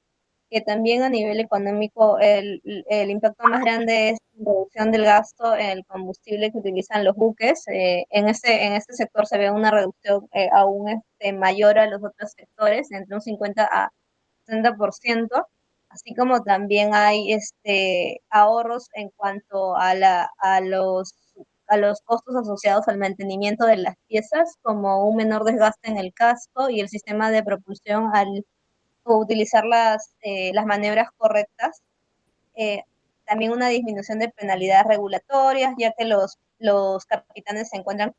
que también a nivel económico el impacto más grande es la reducción del gasto en el combustible que utilizan los buques. En este sector se ve una reducción aún mayor a los otros sectores, entre un 50 a 60%, así como también hay ahorros en cuanto a los costos asociados al mantenimiento de las piezas, como un menor desgaste en el casco y el sistema de propulsión al utilizar las maniobras correctas. También una disminución de penalidades regulatorias, ya que los capitanes se encuentran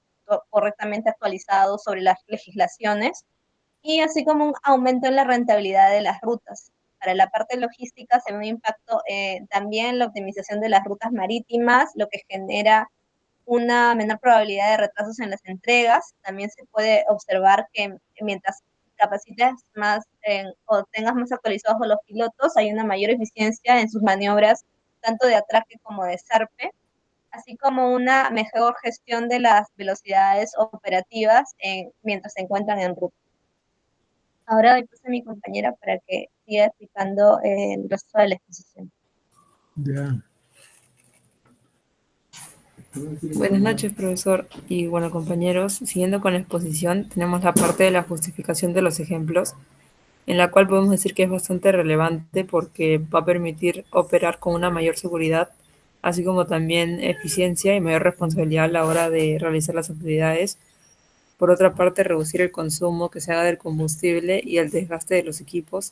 correctamente actualizados sobre las legislaciones, y así como un aumento en la rentabilidad de las rutas. para la parte logística se ve un impacto también en la optimización de las rutas marítimas, lo que genera una menor probabilidad de retrasos en las entregas. También se puede observar que mientras capacites más o tengas más actualizados a los pilotos, hay una mayor eficiencia en sus maniobras, tanto de atraque como de zarpe, así como una mejor gestión de las velocidades operativas mientras se encuentran en ruta. Ahora doy paso a mi compañera para que siga explicando el resto de la exposición. Ya. Buenas noches, profesor. Y bueno, compañeros, siguiendo con la exposición, tenemos la parte de la justificación de los ejemplos, en la cual podemos decir que es bastante relevante porque va a permitir operar con una mayor seguridad, así como también eficiencia y mayor responsabilidad a la hora de realizar las actividades. Por otra parte, reducir el consumo que se haga del combustible y el desgaste de los equipos,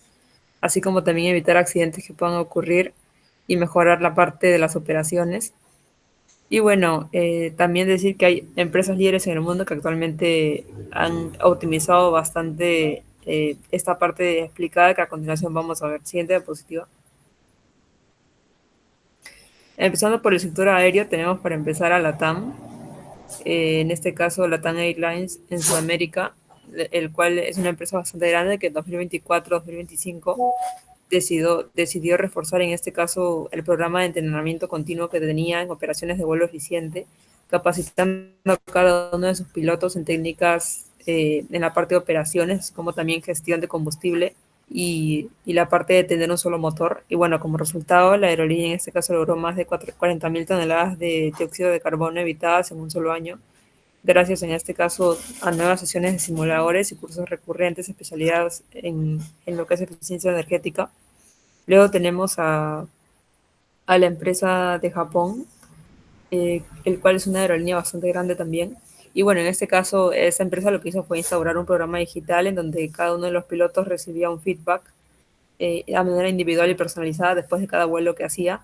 así como también evitar accidentes que puedan ocurrir y mejorar la parte de las operaciones. Y bueno, también decir que hay empresas líderes en el mundo que actualmente han optimizado bastante esta parte explicada que a continuación vamos a ver. Siguiente diapositiva. Empezando por el sector aéreo, tenemos para empezar a LATAM. En este caso, LATAM Airlines en Sudamérica, el cual es una empresa bastante grande que en 2024-2025 decidió reforzar en este caso el programa de entrenamiento continuo que tenía en operaciones de vuelo eficiente, capacitando a cada uno de sus pilotos en técnicas en la parte de operaciones, como también gestión de combustible y la parte de tener un solo motor. Y bueno, como resultado, la aerolínea en este caso logró más de 40.000 toneladas de dióxido de carbono evitadas en un solo año, gracias en este caso a nuevas sesiones de simuladores y cursos recurrentes especializados en lo que es eficiencia energética. Luego tenemos a la empresa de Japón, el cual es una aerolínea bastante grande también. Y bueno, en este caso, esa empresa lo que hizo fue instaurar un programa digital en donde cada uno de los pilotos recibía un feedback a manera individual y personalizada después de cada vuelo que hacía.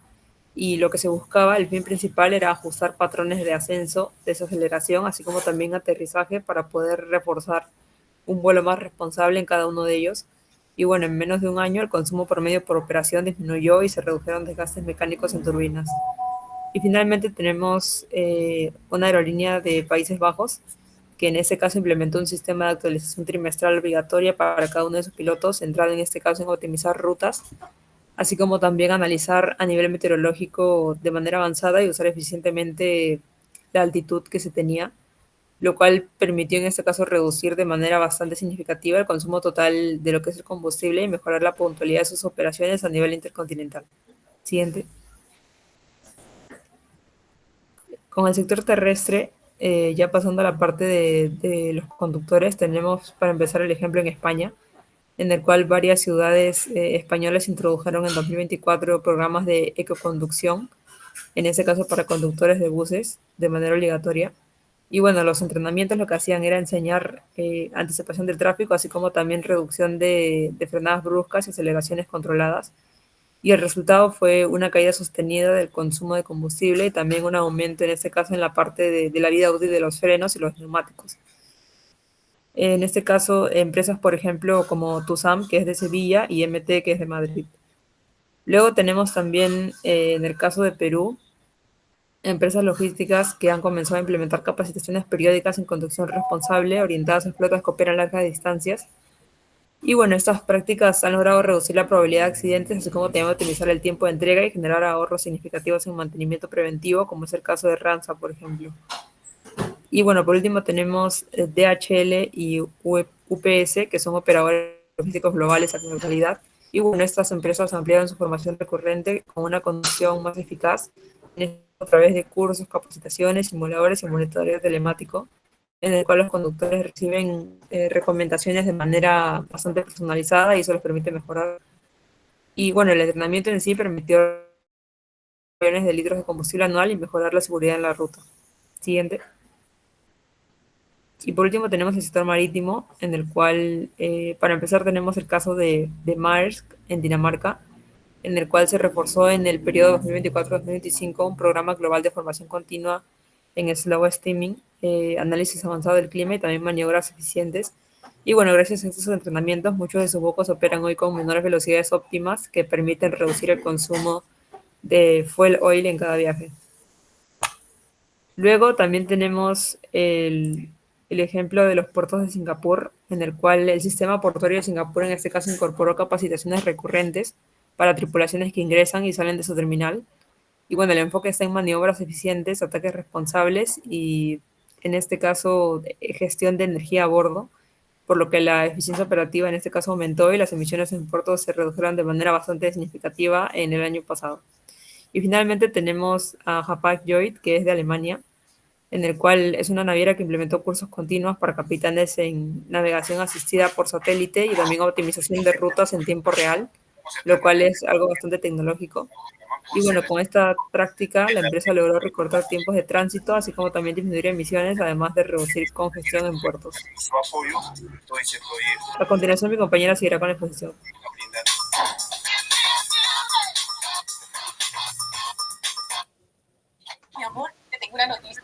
Y lo que se buscaba, el fin principal, era ajustar patrones de ascenso, desaceleración, así como también aterrizaje para poder reforzar un vuelo más responsable en cada uno de ellos. Y bueno, en menos de un año el consumo promedio por operación disminuyó y se redujeron desgastes mecánicos en turbinas. Y finalmente tenemos una aerolínea de Países Bajos, que en este caso implementó un sistema de actualización trimestral obligatoria para cada uno de sus pilotos, centrado en este caso en optimizar rutas, así como también analizar a nivel meteorológico de manera avanzada y usar eficientemente la altitud que se tenía, lo cual permitió en este caso reducir de manera bastante significativa el consumo total de lo que es el combustible y mejorar la puntualidad de sus operaciones a nivel intercontinental. Siguiente. Con el sector terrestre, ya pasando a la parte de los conductores, tenemos para empezar el ejemplo en España, en el cual varias ciudades españolas introdujeron en 2024 programas de ecoconducción, en este caso para conductores de buses, de manera obligatoria. Y bueno, los entrenamientos lo que hacían era enseñar anticipación del tráfico, así como también reducción de frenadas bruscas y aceleraciones controladas. Y el resultado fue una caída sostenida del consumo de combustible y también un aumento, en este caso, en la parte de la vida útil de los frenos y los neumáticos. En este caso, empresas, por ejemplo, como TUSAM, que es de Sevilla, y MT, que es de Madrid. Luego tenemos también, en el caso de Perú, empresas logísticas que han comenzado a implementar capacitaciones periódicas en conducción responsable orientadas a flotas que operan largas distancias. Y bueno, estas prácticas han logrado reducir la probabilidad de accidentes, así como también optimizar el tiempo de entrega y generar ahorros significativos en mantenimiento preventivo, como es el caso de Ramsa, por ejemplo. Y bueno, por último tenemos DHL y UPS, que son operadores logísticos globales a nivel calidad. Y bueno, estas empresas ampliaron su formación recurrente con una conducción más eficaz a través de cursos, capacitaciones, simuladores y monitoreo telemático, en el cual los conductores reciben recomendaciones de manera bastante personalizada y eso les permite mejorar. Y bueno, el entrenamiento en sí permitió millones de litros de combustible anual y mejorar la seguridad en la ruta. Siguiente. Y por último tenemos el sector marítimo, en el cual, para empezar, tenemos el caso de Maersk en Dinamarca, en el cual se reforzó en el periodo 2024-2025 un programa global de formación continua en slow steaming, análisis avanzado del clima y también maniobras eficientes, Y bueno, gracias a estos entrenamientos, muchos de sus buques operan hoy con menores velocidades óptimas que permiten reducir el consumo de fuel oil en cada viaje. Luego también tenemos el ejemplo de los puertos de Singapur, en el cual el sistema portuario de Singapur en este caso incorporó capacitaciones recurrentes para tripulaciones que ingresan y salen de su terminal. Y bueno, el enfoque está en maniobras eficientes, ataques responsables y en este caso gestión de energía a bordo, por lo que la eficiencia operativa en este caso aumentó y las emisiones en puertos se redujeron de manera bastante significativa en el año pasado. Y finalmente tenemos a Hapag-Lloyd, que es de Alemania, en el cual es una naviera que implementó cursos continuos para capitanes en navegación asistida por satélite y también optimización de rutas en tiempo real, lo cual es algo bastante tecnológico. Y bueno, con esta práctica la empresa logró recortar tiempos de tránsito, así como también disminuir emisiones, además de reducir congestión en puertos. A continuación mi compañera seguirá con la exposición. Mi amor, te tengo una noticia.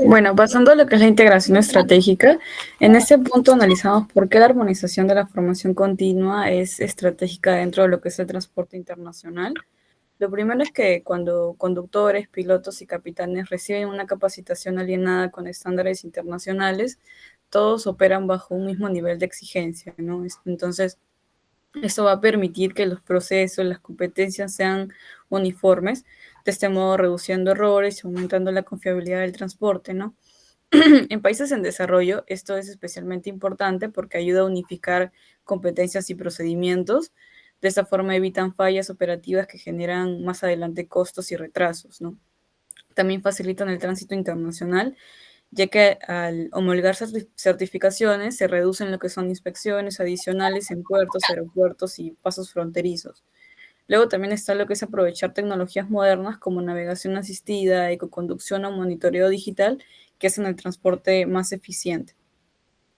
Bueno, pasando a lo que es la integración estratégica, en este punto analizamos por qué la armonización de la formación continua es estratégica dentro de lo que es el transporte internacional. Lo primero es que cuando conductores, pilotos y capitanes reciben una capacitación alineada con estándares internacionales, todos operan bajo un mismo nivel de exigencia, ¿no? Entonces, esto va a permitir que los procesos, las competencias sean uniformes, de este modo reduciendo errores y aumentando la confiabilidad del transporte, ¿no? En países en desarrollo, esto es especialmente importante porque ayuda a unificar competencias y procedimientos. De esta forma evitan fallas operativas que generan más adelante costos y retrasos, ¿no? También facilitan el tránsito internacional, ya que al homologar certificaciones se reducen lo que son inspecciones adicionales en puertos, aeropuertos y pasos fronterizos. Luego también está lo que es aprovechar tecnologías modernas como navegación asistida, ecoconducción o monitoreo digital que hacen el transporte más eficiente.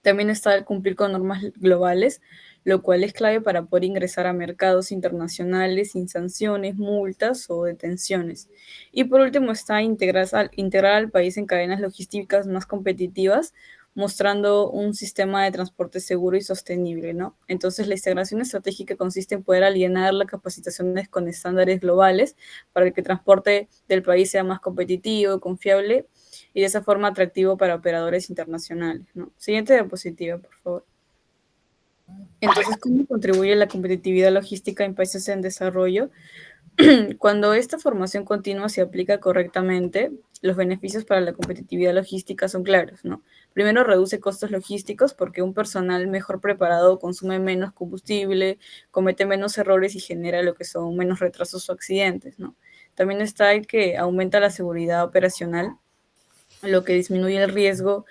También está el cumplir con normas globales, lo cual es clave para poder ingresar a mercados internacionales sin sanciones, multas o detenciones. Y por último está integrar al país en cadenas logísticas más competitivas, mostrando un sistema de transporte seguro y sostenible, ¿no? Entonces, la integración estratégica consiste en poder alinear las capacitaciones con estándares globales para que el transporte del país sea más competitivo, confiable y de esa forma atractivo para operadores internacionales, ¿no? Siguiente diapositiva, por favor. Entonces, ¿cómo contribuye la competitividad logística en países en desarrollo? Cuando esta formación continua se aplica correctamente, los beneficios para la competitividad logística son claros, ¿no? Primero, reduce costos logísticos porque un personal mejor preparado consume menos combustible, comete menos errores y genera lo que son menos retrasos o accidentes, ¿no? También está el que aumenta la seguridad operacional, lo que disminuye el riesgo,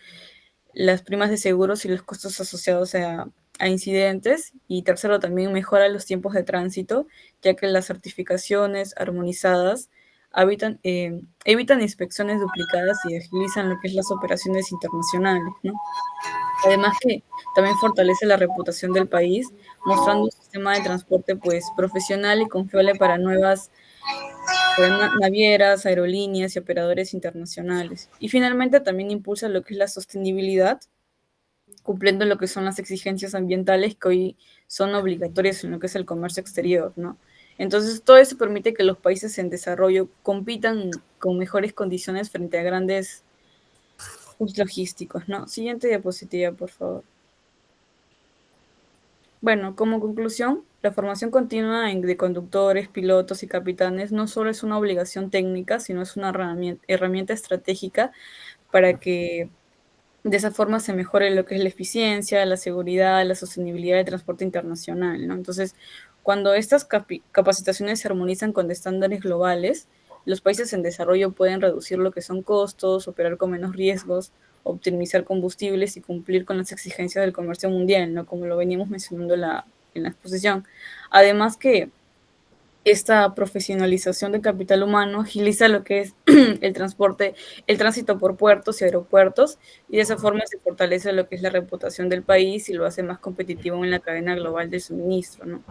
las primas de seguros y los costos asociados a incidentes. Y tercero, también mejora los tiempos de tránsito, ya que las certificaciones armonizadas evitan inspecciones duplicadas y agilizan lo que es las operaciones internacionales, ¿no? Además que también fortalece la reputación del país, mostrando un sistema de transporte pues profesional y confiable para nuevas navieras, aerolíneas y operadores internacionales. Y finalmente también impulsa lo que es la sostenibilidad, cumpliendo lo que son las exigencias ambientales que hoy son obligatorias en lo que es el comercio exterior, ¿no? Entonces, todo eso permite que los países en desarrollo compitan con mejores condiciones frente a grandes hubs logísticos, ¿no? Siguiente diapositiva, por favor. Bueno, como conclusión, la formación continua de conductores, pilotos y capitanes no solo es una obligación técnica, sino es una herramienta estratégica para que de esa forma se mejore lo que es la eficiencia, la seguridad, la sostenibilidad del transporte internacional, ¿no? Entonces, cuando estas capacitaciones se armonizan con estándares globales, los países en desarrollo pueden reducir lo que son costos, operar con menos riesgos, optimizar combustibles y cumplir con las exigencias del comercio mundial, ¿no? Como lo veníamos mencionando en la exposición. Además que esta profesionalización del capital humano agiliza lo que es el transporte, el tránsito por puertos y aeropuertos, y de esa forma se fortalece lo que es la reputación del país y lo hace más competitivo en la cadena global de suministro, ¿no?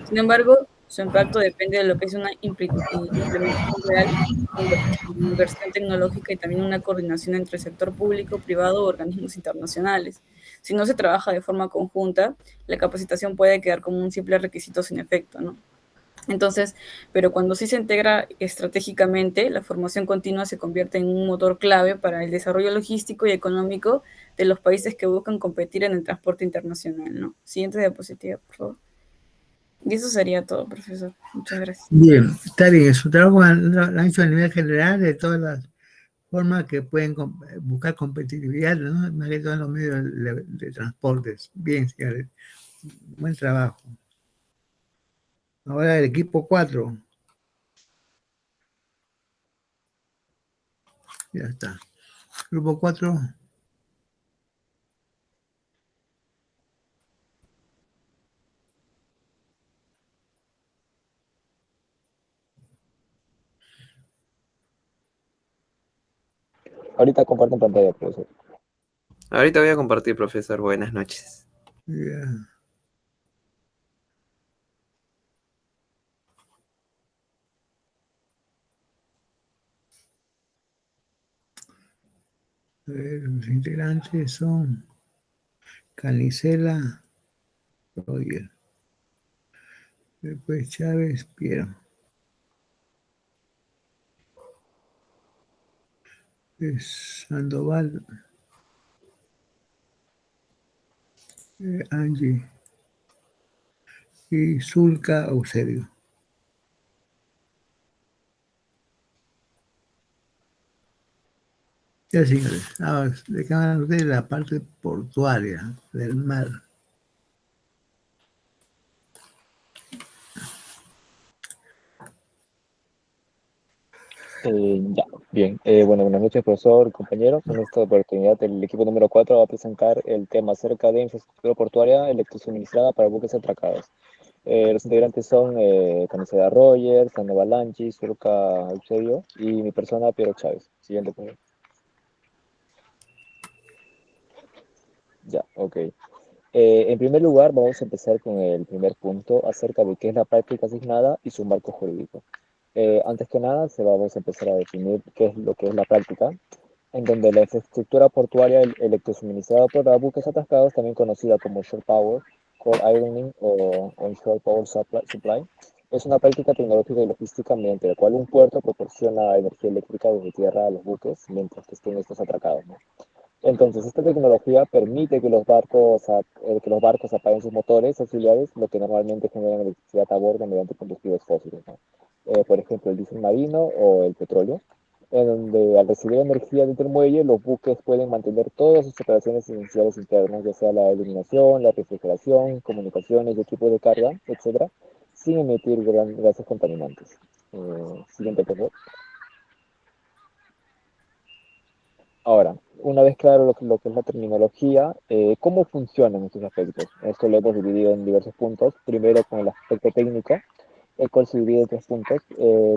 Sin embargo, su impacto depende de lo que es una implementación real, inversión tecnológica y también una coordinación entre el sector público, privado o organismos internacionales. Si no se trabaja de forma conjunta, la capacitación puede quedar como un simple requisito sin efecto, ¿no? Entonces, pero cuando sí se integra estratégicamente, la formación continua se convierte en un motor clave para el desarrollo logístico y económico de los países que buscan competir en el transporte internacional, ¿no? Siguiente diapositiva, por favor. Y eso sería todo, profesor. Muchas gracias. Bien, está bien. Su trabajo lo han hecho a nivel general de todas las formas que pueden buscar competitividad, ¿no? Más que todo en los medios de transportes. Bien, señores. Buen trabajo. Ahora el equipo 4. Ya está. Grupo 4. Ahorita comparto pantalla, profesor. Ahorita voy a compartir, profesor. Buenas noches. Yeah. Los integrantes son Canicela, Roger, después Chávez, Piero, Sandoval, Angie y Zulca Eusebio. Ya, señores, ahora de cámara ustedes la parte portuaria del mar. Ya, bien. Bueno, buenas noches, profesor, compañeros. En esta oportunidad, el equipo número 4 va a presentar el tema acerca de infraestructura portuaria electrosuministrada para buques atracados. Los integrantes son Caniceda Roger, Sandoval Anchi, Surca Eusebio y mi persona, Piero Chávez. Siguiente, por favor. Ya, ok. En primer lugar, vamos a empezar con el primer punto acerca de qué es la práctica asignada y su marco jurídico. Antes que nada, vamos a empezar a definir qué es lo que es la práctica, en donde la infraestructura portuaria electrosuministrada por buques atascados, también conocida como shore power, cold ironing o onshore power supply, es una práctica tecnológica y logística mediante la cual un puerto proporciona energía eléctrica desde tierra a los buques mientras que estén estos atracados, ¿no? Entonces, esta tecnología permite que los barcos apaguen sus motores auxiliares, lo que normalmente genera electricidad a bordo mediante combustibles fósiles, ¿no? Por ejemplo, el diésel marino o el petróleo, en donde al recibir energía desde el muelle, los buques pueden mantener todas sus operaciones esenciales internas, ya sea la iluminación, la refrigeración, comunicaciones, equipos de carga, etcétera, sin emitir gases contaminantes. Siguiente, por favor. Ahora, una vez claro lo que es la terminología, ¿cómo funcionan estos aspectos? Esto lo hemos dividido en diversos puntos. Primero con el aspecto técnico, el cual se divide en 3 puntos,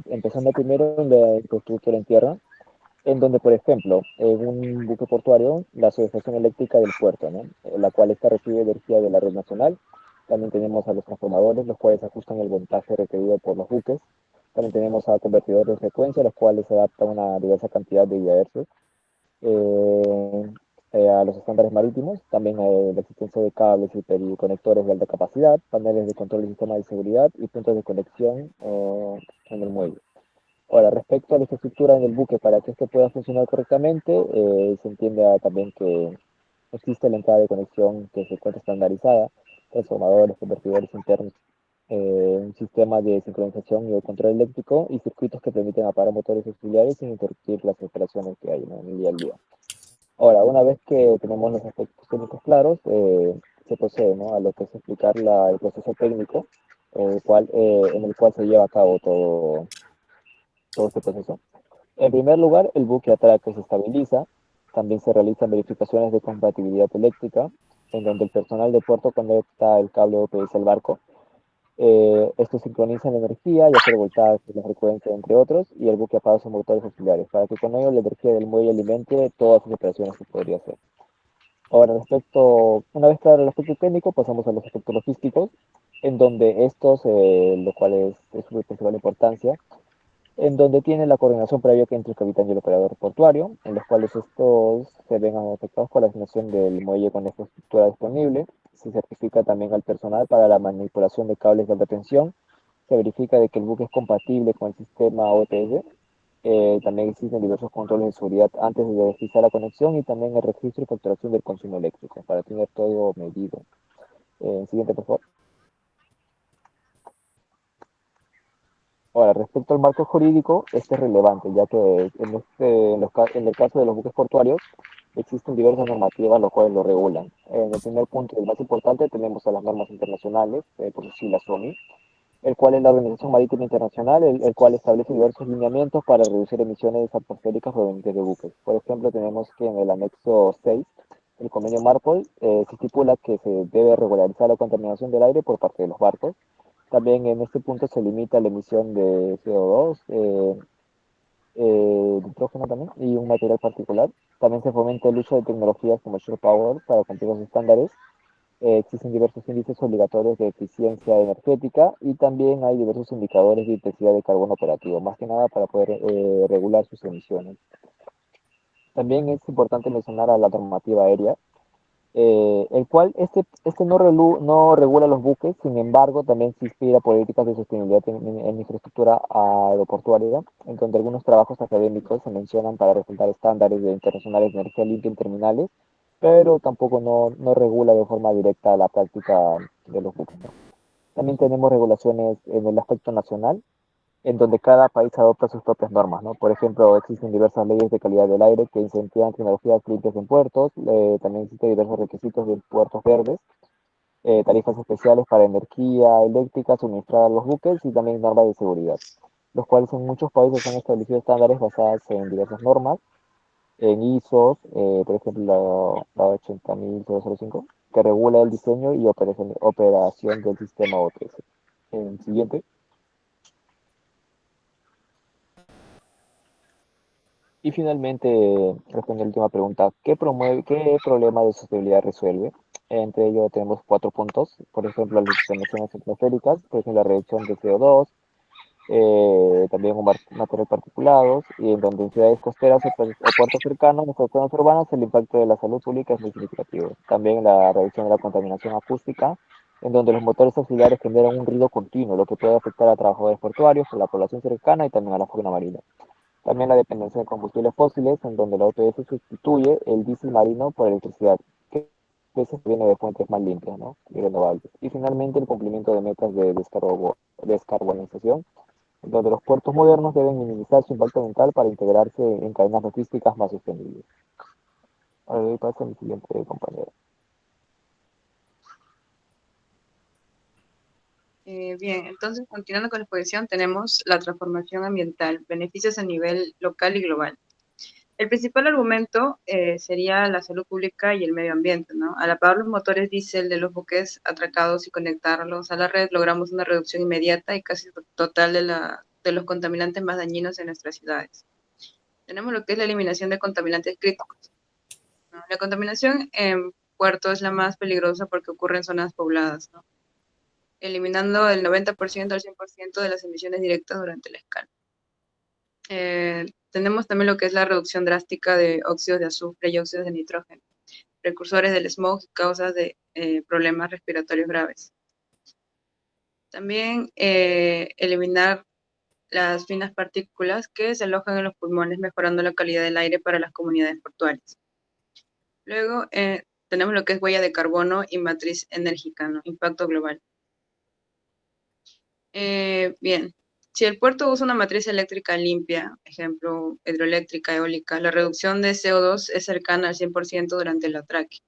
empezando primero en la infraestructura en tierra, en donde, por ejemplo, en un buque portuario, la subestación eléctrica del puerto, ¿no? La cual esta recibe energía de la red nacional. También tenemos a los transformadores, los cuales ajustan el voltaje requerido por los buques. También tenemos a convertidores de frecuencia, los cuales se adaptan a una diversa cantidad de gigahercios. A los estándares marítimos, también la existencia de cables y conectores de alta capacidad, paneles de control y sistemas de seguridad y puntos de conexión en el muelle. Ahora, respecto a la infraestructura en el buque, para que esto pueda funcionar correctamente, se entiende también que existe la entrada de conexión que se encuentra estandarizada, transformadores, convertidores internos, un sistema de sincronización y de control eléctrico y circuitos que permiten apagar motores auxiliares sin interrumpir las operaciones que hay, ¿no?, en el día a día. Ahora, una vez que tenemos los aspectos técnicos claros, se procede, ¿no?, a lo que es explicar el proceso técnico, en el cual se lleva a cabo todo este proceso. En primer lugar, el buque atraca y se estabiliza. También se realizan verificaciones de compatibilidad eléctrica, en donde el personal de puerto conecta el cable OPS al barco. Esto sincroniza la energía, ya sea el voltaje, la frecuencia, entre otros, y el buque apaga sus motores auxiliares, para que con ello la energía del muelle alimente todas sus operaciones que podría hacer. Ahora, una vez claro el aspecto técnico, pasamos a los aspectos logísticos, en donde estos, lo cual es su principal importancia, en donde tiene la coordinación previa entre el capitán y el operador portuario, en los cuales estos se ven afectados por la asignación del muelle con la infraestructura disponible. Se certifica también al personal para la manipulación de cables de alta tensión. Se verifica de que el buque es compatible con el sistema OTS. También existen diversos controles de seguridad antes de realizar la conexión y también el registro y facturación del consumo eléctrico para tener todo medido. Siguiente, por favor. Ahora, respecto al marco jurídico, este es relevante, ya que en el caso de los buques portuarios existen diversas normativas las cuales lo regulan. En el primer punto, el más importante, tenemos a las normas internacionales, por decir la SOMI, el cual es la Organización Marítima Internacional, el cual establece diversos lineamientos para reducir emisiones atmosféricas provenientes de buques. Por ejemplo, tenemos que en el anexo 6, el convenio MARPOL, se estipula que se debe regularizar la contaminación del aire por parte de los barcos. También en este punto se limita la emisión de CO2, nitrógeno también, y un material particular. También se fomenta el uso de tecnologías como Shore Power para cumplir los estándares. Existen diversos índices obligatorios de eficiencia energética y también hay diversos indicadores de intensidad de carbono operativo, más que nada para poder regular sus emisiones. También es importante mencionar a la normativa aérea, el cual no regula los buques, sin embargo también se inspira políticas de sostenibilidad en infraestructura aeroportuaria, en donde algunos trabajos académicos se mencionan para resaltar estándares internacionales de energía limpia en terminales, pero tampoco no regula de forma directa la práctica de los buques, ¿no? También tenemos regulaciones en el aspecto nacional, en donde cada país adopta sus propias normas, ¿no? Por ejemplo, existen diversas leyes de calidad del aire que incentivan tecnologías limpias en puertos, también existen diversos requisitos de puertos verdes, tarifas especiales para energía eléctrica suministrada a los buques y también normas de seguridad, los cuales en muchos países han establecido estándares basados en diversas normas, en ISOs, por ejemplo la 80005, que regula el diseño y operación del sistema OTS. Siguiente. Y finalmente, respondiendo a la última pregunta, ¿qué problema de sostenibilidad resuelve? Entre ellos tenemos 4 puntos, por ejemplo, las emisiones atmosféricas, por ejemplo, la reducción de CO2, también materiales particulados, y en donde en ciudades costeras o puertos cercanos, en zonas urbanas, el impacto de la salud pública es muy significativo. También la reducción de la contaminación acústica, en donde los motores auxiliares generan un ruido continuo, lo que puede afectar a trabajadores portuarios, a la población cercana y también a la fauna marina. También la dependencia de combustibles fósiles, en donde la OPS sustituye el diésel marino por electricidad, que a veces viene de fuentes más limpias, ¿no? Y renovables. Y finalmente el cumplimiento de metas de descarbonización, donde los puertos modernos deben minimizar su impacto ambiental para integrarse en cadenas logísticas más sostenibles. Ahora doy paso a mi siguiente compañero. Bien, entonces continuando con la exposición tenemos la transformación ambiental, beneficios a nivel local y global. El principal argumento sería la salud pública y el medio ambiente, ¿no? Al apagar los motores diésel de los buques atracados y conectarlos a la red, logramos una reducción inmediata y casi total de los contaminantes más dañinos en nuestras ciudades. Tenemos lo que es la eliminación de contaminantes críticos, ¿no? La contaminación en puertos es la más peligrosa porque ocurre en zonas pobladas, ¿no? Eliminando el 90% al 100% de las emisiones directas durante la escala. Tenemos también lo que es la reducción drástica de óxidos de azufre y óxidos de nitrógeno, precursores del smog y causas de problemas respiratorios graves. También eliminar las finas partículas que se alojan en los pulmones, mejorando la calidad del aire para las comunidades portuarias. Luego tenemos lo que es huella de carbono y matriz enérgica, ¿no? Impacto global. Bien, si el puerto usa una matriz eléctrica limpia, ejemplo, hidroeléctrica, eólica, la reducción de CO2 es cercana al 100% durante el atraque.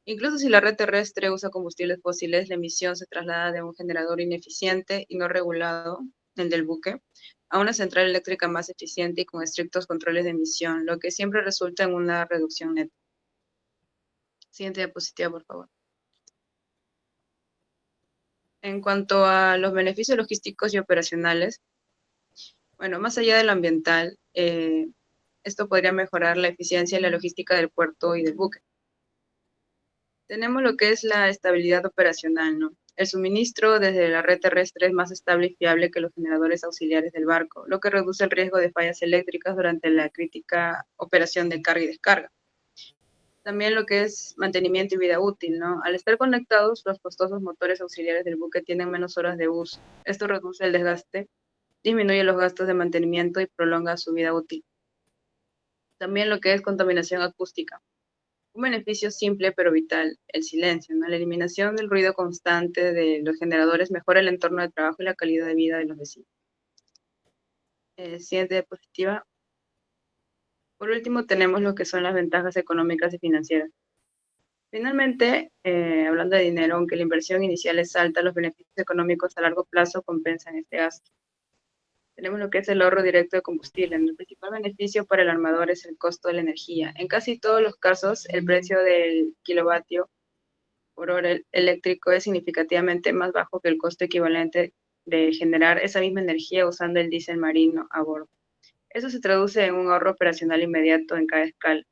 Incluso si la red terrestre usa combustibles fósiles, la emisión se traslada de un generador ineficiente y no regulado, el del buque, a una central eléctrica más eficiente y con estrictos controles de emisión, lo que siempre resulta en una reducción neta. Siguiente diapositiva, por favor. En cuanto a los beneficios logísticos y operacionales, bueno, más allá de lo ambiental, esto podría mejorar la eficiencia y la logística del puerto y del buque. Tenemos lo que es la estabilidad operacional, ¿no? El suministro desde la red terrestre es más estable y fiable que los generadores auxiliares del barco, lo que reduce el riesgo de fallas eléctricas durante la crítica operación de carga y descarga. También lo que es mantenimiento y vida útil, ¿no? Al estar conectados, los costosos motores auxiliares del buque tienen menos horas de uso. Esto reduce el desgaste, disminuye los gastos de mantenimiento y prolonga su vida útil. También lo que es contaminación acústica. Un beneficio simple pero vital, el silencio, ¿no? La eliminación del ruido constante de los generadores mejora el entorno de trabajo y la calidad de vida de los vecinos. Siguiente diapositiva. Por último, tenemos lo que son las ventajas económicas y financieras. Finalmente, hablando de dinero, aunque la inversión inicial es alta, los beneficios económicos a largo plazo compensan este gasto. Tenemos lo que es el ahorro directo de combustible. El principal beneficio para el armador es el costo de la energía. En casi todos los casos, el precio del kilovatio por hora eléctrico es significativamente más bajo que el costo equivalente de generar esa misma energía usando el diésel marino a bordo. Eso se traduce en un ahorro operacional inmediato en cada escala.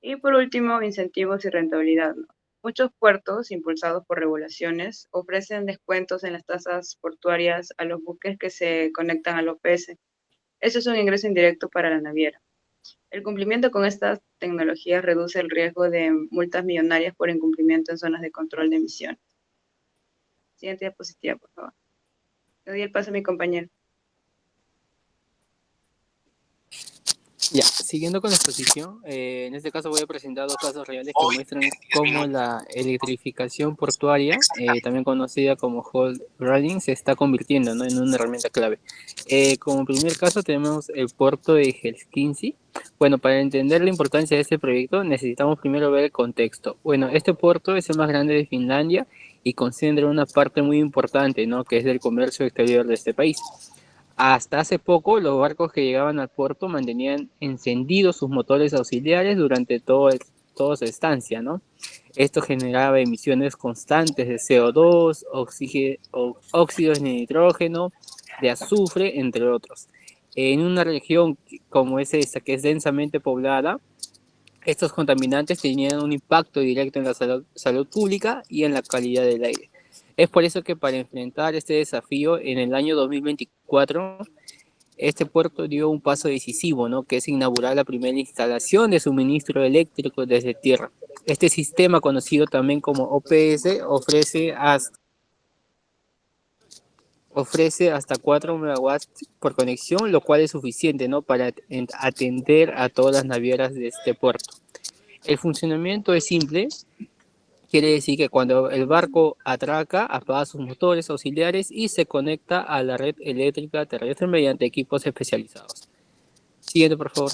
Y por último, incentivos y rentabilidad, ¿no? Muchos puertos, impulsados por regulaciones, ofrecen descuentos en las tasas portuarias a los buques que se conectan al OPS. Eso es un ingreso indirecto para la naviera. El cumplimiento con estas tecnologías reduce el riesgo de multas millonarias por incumplimiento en zonas de control de emisiones. Siguiente diapositiva, por favor. Le doy el paso a mi compañero. Ya, siguiendo con la exposición, en este caso voy a presentar dos casos reales que muestran cómo la electrificación portuaria, también conocida como hot running, se está convirtiendo, ¿no?, en una herramienta clave. Como primer caso tenemos el puerto de Helsinki. Bueno, para entender la importancia de este proyecto necesitamos primero ver el contexto. Bueno, este puerto es el más grande de Finlandia y concentra una parte muy importante, ¿no?, que es del comercio exterior de este país. Hasta hace poco, los barcos que llegaban al puerto mantenían encendidos sus motores auxiliares durante toda su estancia, ¿no? Esto generaba emisiones constantes de CO2, óxidos de nitrógeno, de azufre, entre otros. En una región como es esta, que es densamente poblada, estos contaminantes tenían un impacto directo en la salud pública y en la calidad del aire. Es por eso que para enfrentar este desafío, en el año 2024, este puerto dio un paso decisivo, ¿no?, que es inaugurar la primera instalación de suministro eléctrico desde tierra. Este sistema, conocido también como OPS, ofrece hasta 4 megawatts por conexión, lo cual es suficiente, ¿no?, para atender a todas las navieras de este puerto. El funcionamiento es simple. Quiere decir que cuando el barco atraca, apaga sus motores auxiliares y se conecta a la red eléctrica terrestre mediante equipos especializados. Siguiente, por favor.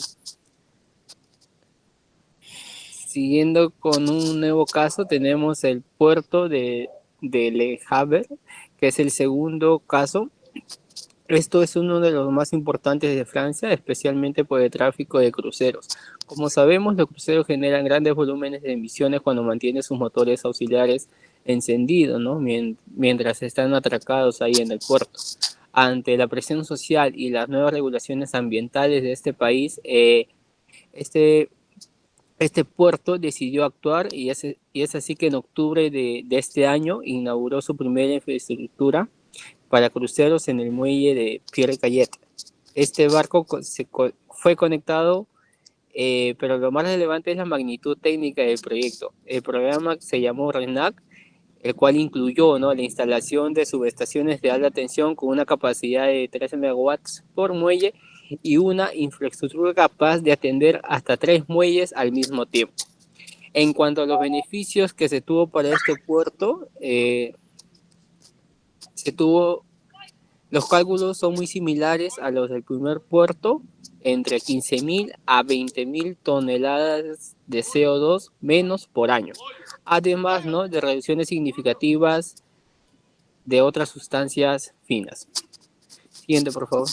Siguiendo con un nuevo caso, tenemos el puerto de Le Havre, que es el segundo caso. Esto es uno de los más importantes de Francia, especialmente por el tráfico de cruceros. Como sabemos, los cruceros generan grandes volúmenes de emisiones cuando mantienen sus motores auxiliares encendidos, ¿no?, mientras están atracados ahí en el puerto. Ante la presión social y las nuevas regulaciones ambientales de este país, este puerto decidió actuar y es así que en octubre de este año inauguró su primera infraestructura para cruceros en el muelle de Pierre Cayet. Este barco fue conectado, pero lo más relevante es la magnitud técnica del proyecto. El programa se llamó RENAC, el cual incluyó, ¿no?, la instalación de subestaciones de alta tensión con una capacidad de 13 megawatts por muelle y una infraestructura capaz de atender hasta 3 muelles al mismo tiempo. En cuanto a los beneficios que se tuvo para este puerto, los cálculos son muy similares a los del primer puerto, entre 15.000 a 20.000 toneladas de CO2 menos por año. Además, ¿no?, de reducciones significativas de otras sustancias finas. Siguiente, por favor.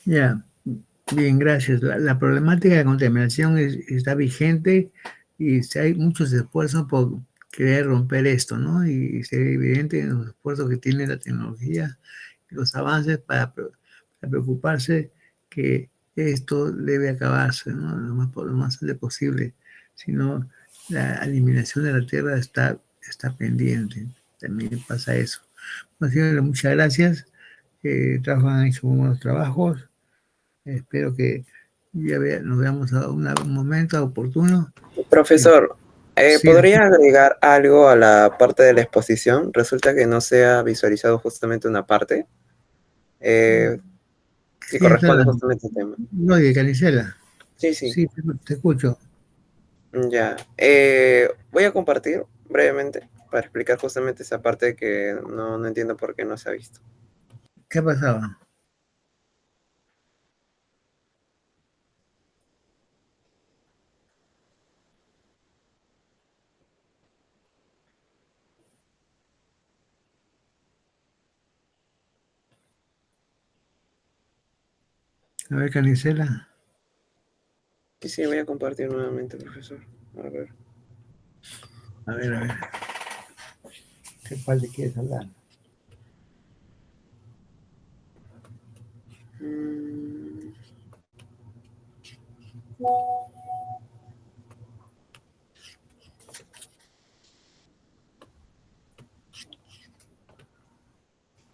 Ya, bien, gracias. La problemática de contaminación está vigente y hay muchos esfuerzos por querer romper esto, ¿no? Y es evidente en los esfuerzos que tiene la tecnología y los avances para preocuparse que esto debe acabarse, ¿no? Lo más antes posible, sino la eliminación de la tierra está pendiente. También pasa eso. Bueno, señores, muchas gracias. Trabajan ahí sus buenos trabajos. Espero que nos veamos a un momento oportuno. Profesor, Sí. ¿podría agregar algo a la parte de la exposición? Resulta que no se ha visualizado justamente una parte. Si Sí, corresponde está justamente al tema. no, de Canicela. Sí, sí. Sí, te escucho. Ya. Voy a compartir brevemente para explicar justamente esa parte que no entiendo por qué no se ha visto. ¿Qué pasaba? A ver, Canicela. Sí, voy a compartir nuevamente, profesor. A ver. A ver. ¿Qué parte quieres hablar?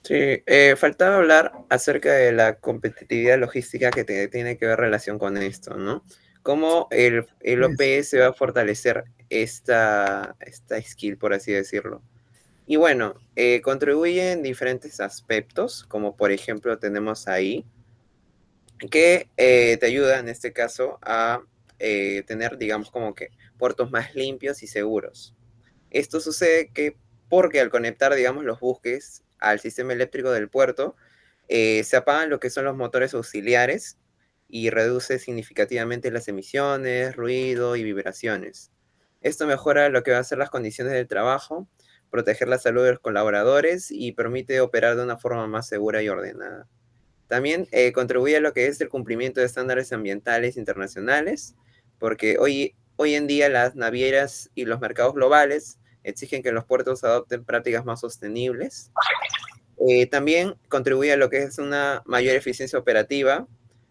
Sí, faltaba hablar acerca de la competitividad logística que tiene que ver relación con esto, ¿no? Cómo el OPS va a fortalecer esta skill, por así decirlo. Y bueno, contribuye en diferentes aspectos, como por ejemplo tenemos ahí, que te ayuda en este caso a tener, digamos, como que puertos más limpios y seguros. Esto sucede porque al conectar, digamos, los buques al sistema eléctrico del puerto, se apagan lo que son los motores auxiliares y reduce significativamente las emisiones, ruido y vibraciones. Esto mejora lo que va a ser las condiciones del trabajo, proteger la salud de los colaboradores y permite operar de una forma más segura y ordenada. También contribuye a lo que es el cumplimiento de estándares ambientales internacionales, porque hoy en día las navieras y los mercados globales exigen que los puertos adopten prácticas más sostenibles. También contribuye a lo que es una mayor eficiencia operativa,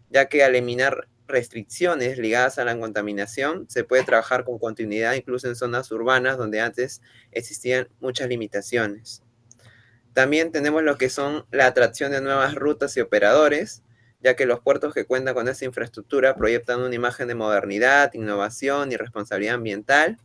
ya que al eliminar restricciones ligadas a la contaminación, se puede trabajar con continuidad incluso en zonas urbanas donde antes existían muchas limitaciones. También tenemos lo que son la atracción de nuevas rutas y operadores, ya que los puertos que cuentan con esta infraestructura proyectan una imagen de modernidad, innovación y responsabilidad ambiental.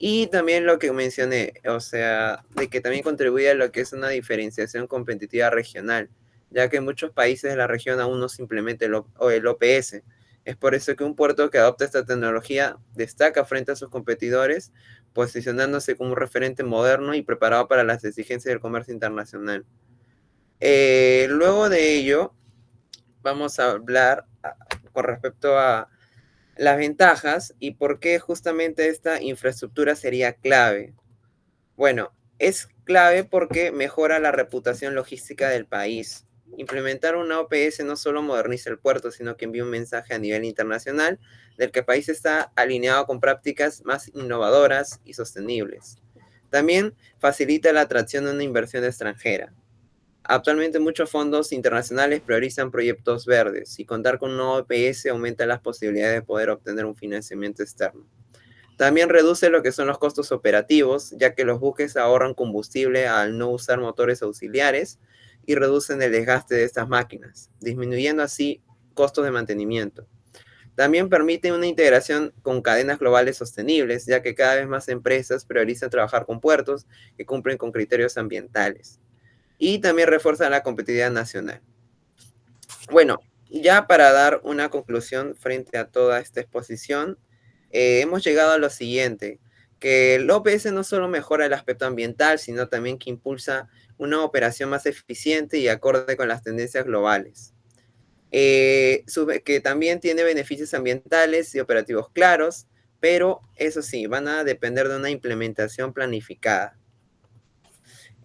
Y también lo que mencioné, o sea, de que también contribuye a lo que es una diferenciación competitiva regional, ya que en muchos países de la región aún no se implementa el OPS. Es por eso que un puerto que adopta esta tecnología destaca frente a sus competidores, posicionándose como un referente moderno y preparado para las exigencias del comercio internacional. Luego de ello, vamos a hablar con respecto a las ventajas y por qué justamente esta infraestructura sería clave. Bueno, es clave porque mejora la reputación logística del país. Implementar una OPS no solo moderniza el puerto, sino que envía un mensaje a nivel internacional del que el país está alineado con prácticas más innovadoras y sostenibles. También facilita la atracción de una inversión extranjera. Actualmente muchos fondos internacionales priorizan proyectos verdes y contar con una OPS aumenta las posibilidades de poder obtener un financiamiento externo. También reduce lo que son los costos operativos, ya que los buques ahorran combustible al no usar motores auxiliares y reducen el desgaste de estas máquinas, disminuyendo así costos de mantenimiento. También permite una integración con cadenas globales sostenibles, ya que cada vez más empresas priorizan trabajar con puertos que cumplen con criterios ambientales. Y también refuerza la competitividad nacional. Bueno, ya para dar una conclusión frente a toda esta exposición, hemos llegado a lo siguiente, que el OPS no solo mejora el aspecto ambiental, sino también que impulsa una operación más eficiente y acorde con las tendencias globales. Que también tiene beneficios ambientales y operativos claros, pero eso sí, van a depender de una implementación planificada.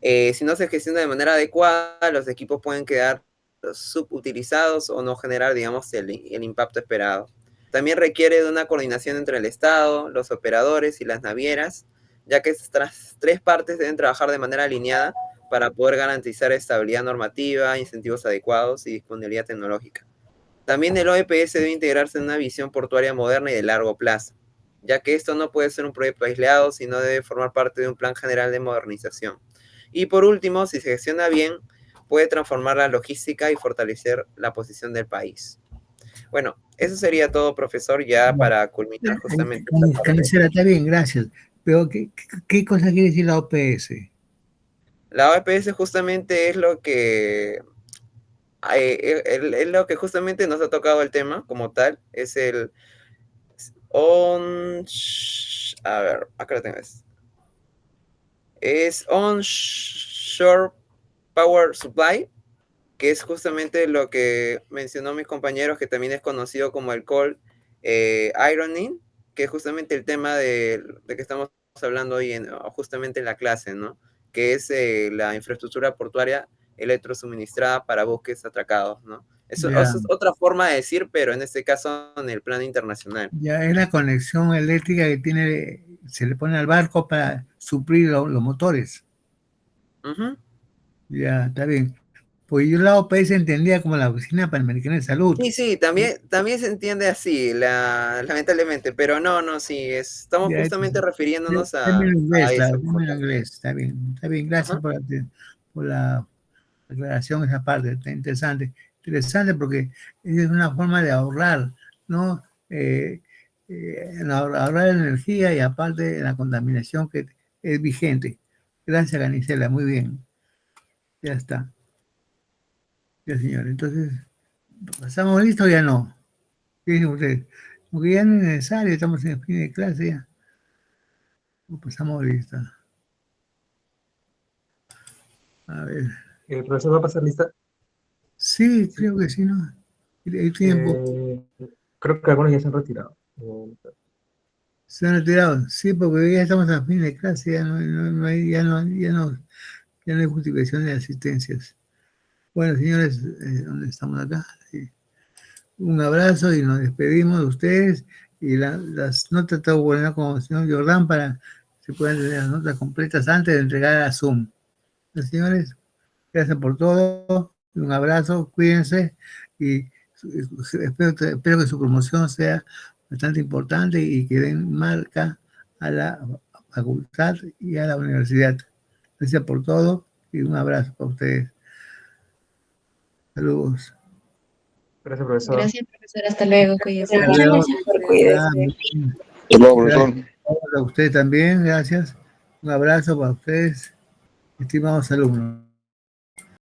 Si no se gestiona de manera adecuada, los equipos pueden quedar subutilizados o no generar, digamos, el impacto esperado. También requiere de una coordinación entre el Estado, los operadores y las navieras, ya que estas tres partes deben trabajar de manera alineada para poder garantizar estabilidad normativa, incentivos adecuados y disponibilidad tecnológica. También el OEPS debe integrarse en una visión portuaria moderna y de largo plazo, ya que esto no puede ser un proyecto aislado, sino debe formar parte de un plan general de modernización. Y por último, si se gestiona bien, puede transformar la logística y fortalecer la posición del país. Bueno, eso sería todo, profesor, ya para culminar justamente esta parte. Canicela, está bien, gracias. Pero, ¿qué cosa quiere decir la OPS? La OPS justamente es lo que es lo que justamente nos ha tocado el tema como tal, es el a ver, acá lo tengo. Es Onshore Power Supply, que es justamente lo que mencionó mis compañeros, que también es conocido como el Cold Ironing, que es justamente el tema de que estamos hablando hoy justamente en la clase, ¿no? Que es la infraestructura portuaria electrosuministrada para buques atracados, ¿no? Eso es otra forma de decir, pero en este caso en el plano internacional. Ya es la conexión eléctrica que se le pone al barco para suplir los motores. Ya, está bien. Pues yo la OPS entendía como la Oficina Panamericana de Salud. Sí, también se entiende así, lamentablemente, pero no, sí, estamos Ya, justamente refiriéndonos a término eso. inglés, está bien, gracias por la aclaración, esa parte, está interesante porque es una forma de ahorrar, ¿no? Ahorrar energía y aparte la contaminación que es vigente. Gracias, Canicela, muy bien. Ya está. Ya, señor. Entonces, ¿pasamos listo o ya no? ¿Qué dicen ustedes? Porque ya no es necesario, estamos en el fin de clase ya. Pasamos listo. A ver. ¿El profesor va a pasar lista? Sí, creo que sí, ¿no? Hay tiempo. Creo que algunos ya se han retirado. ¿Se han retirado? Sí, porque ya estamos a fin de clase, ya no hay justificación de asistencias. Bueno, señores, ¿dónde estamos acá? Sí. Un abrazo y nos despedimos de ustedes. Y las notas tengo que coordinar con el señor Jordán para que se puedan tener las notas completas antes de entregar a Zoom. Los señores, gracias por todo. Un abrazo, cuídense y espero que su promoción sea bastante importante y que den marca a la facultad y a la universidad. Gracias por todo y un abrazo para ustedes. Saludos. Gracias, profesor. Gracias, profesor. Hasta luego. Cuídese. Hasta luego. Cuídese. A usted también, gracias. Un abrazo para ustedes, estimados alumnos.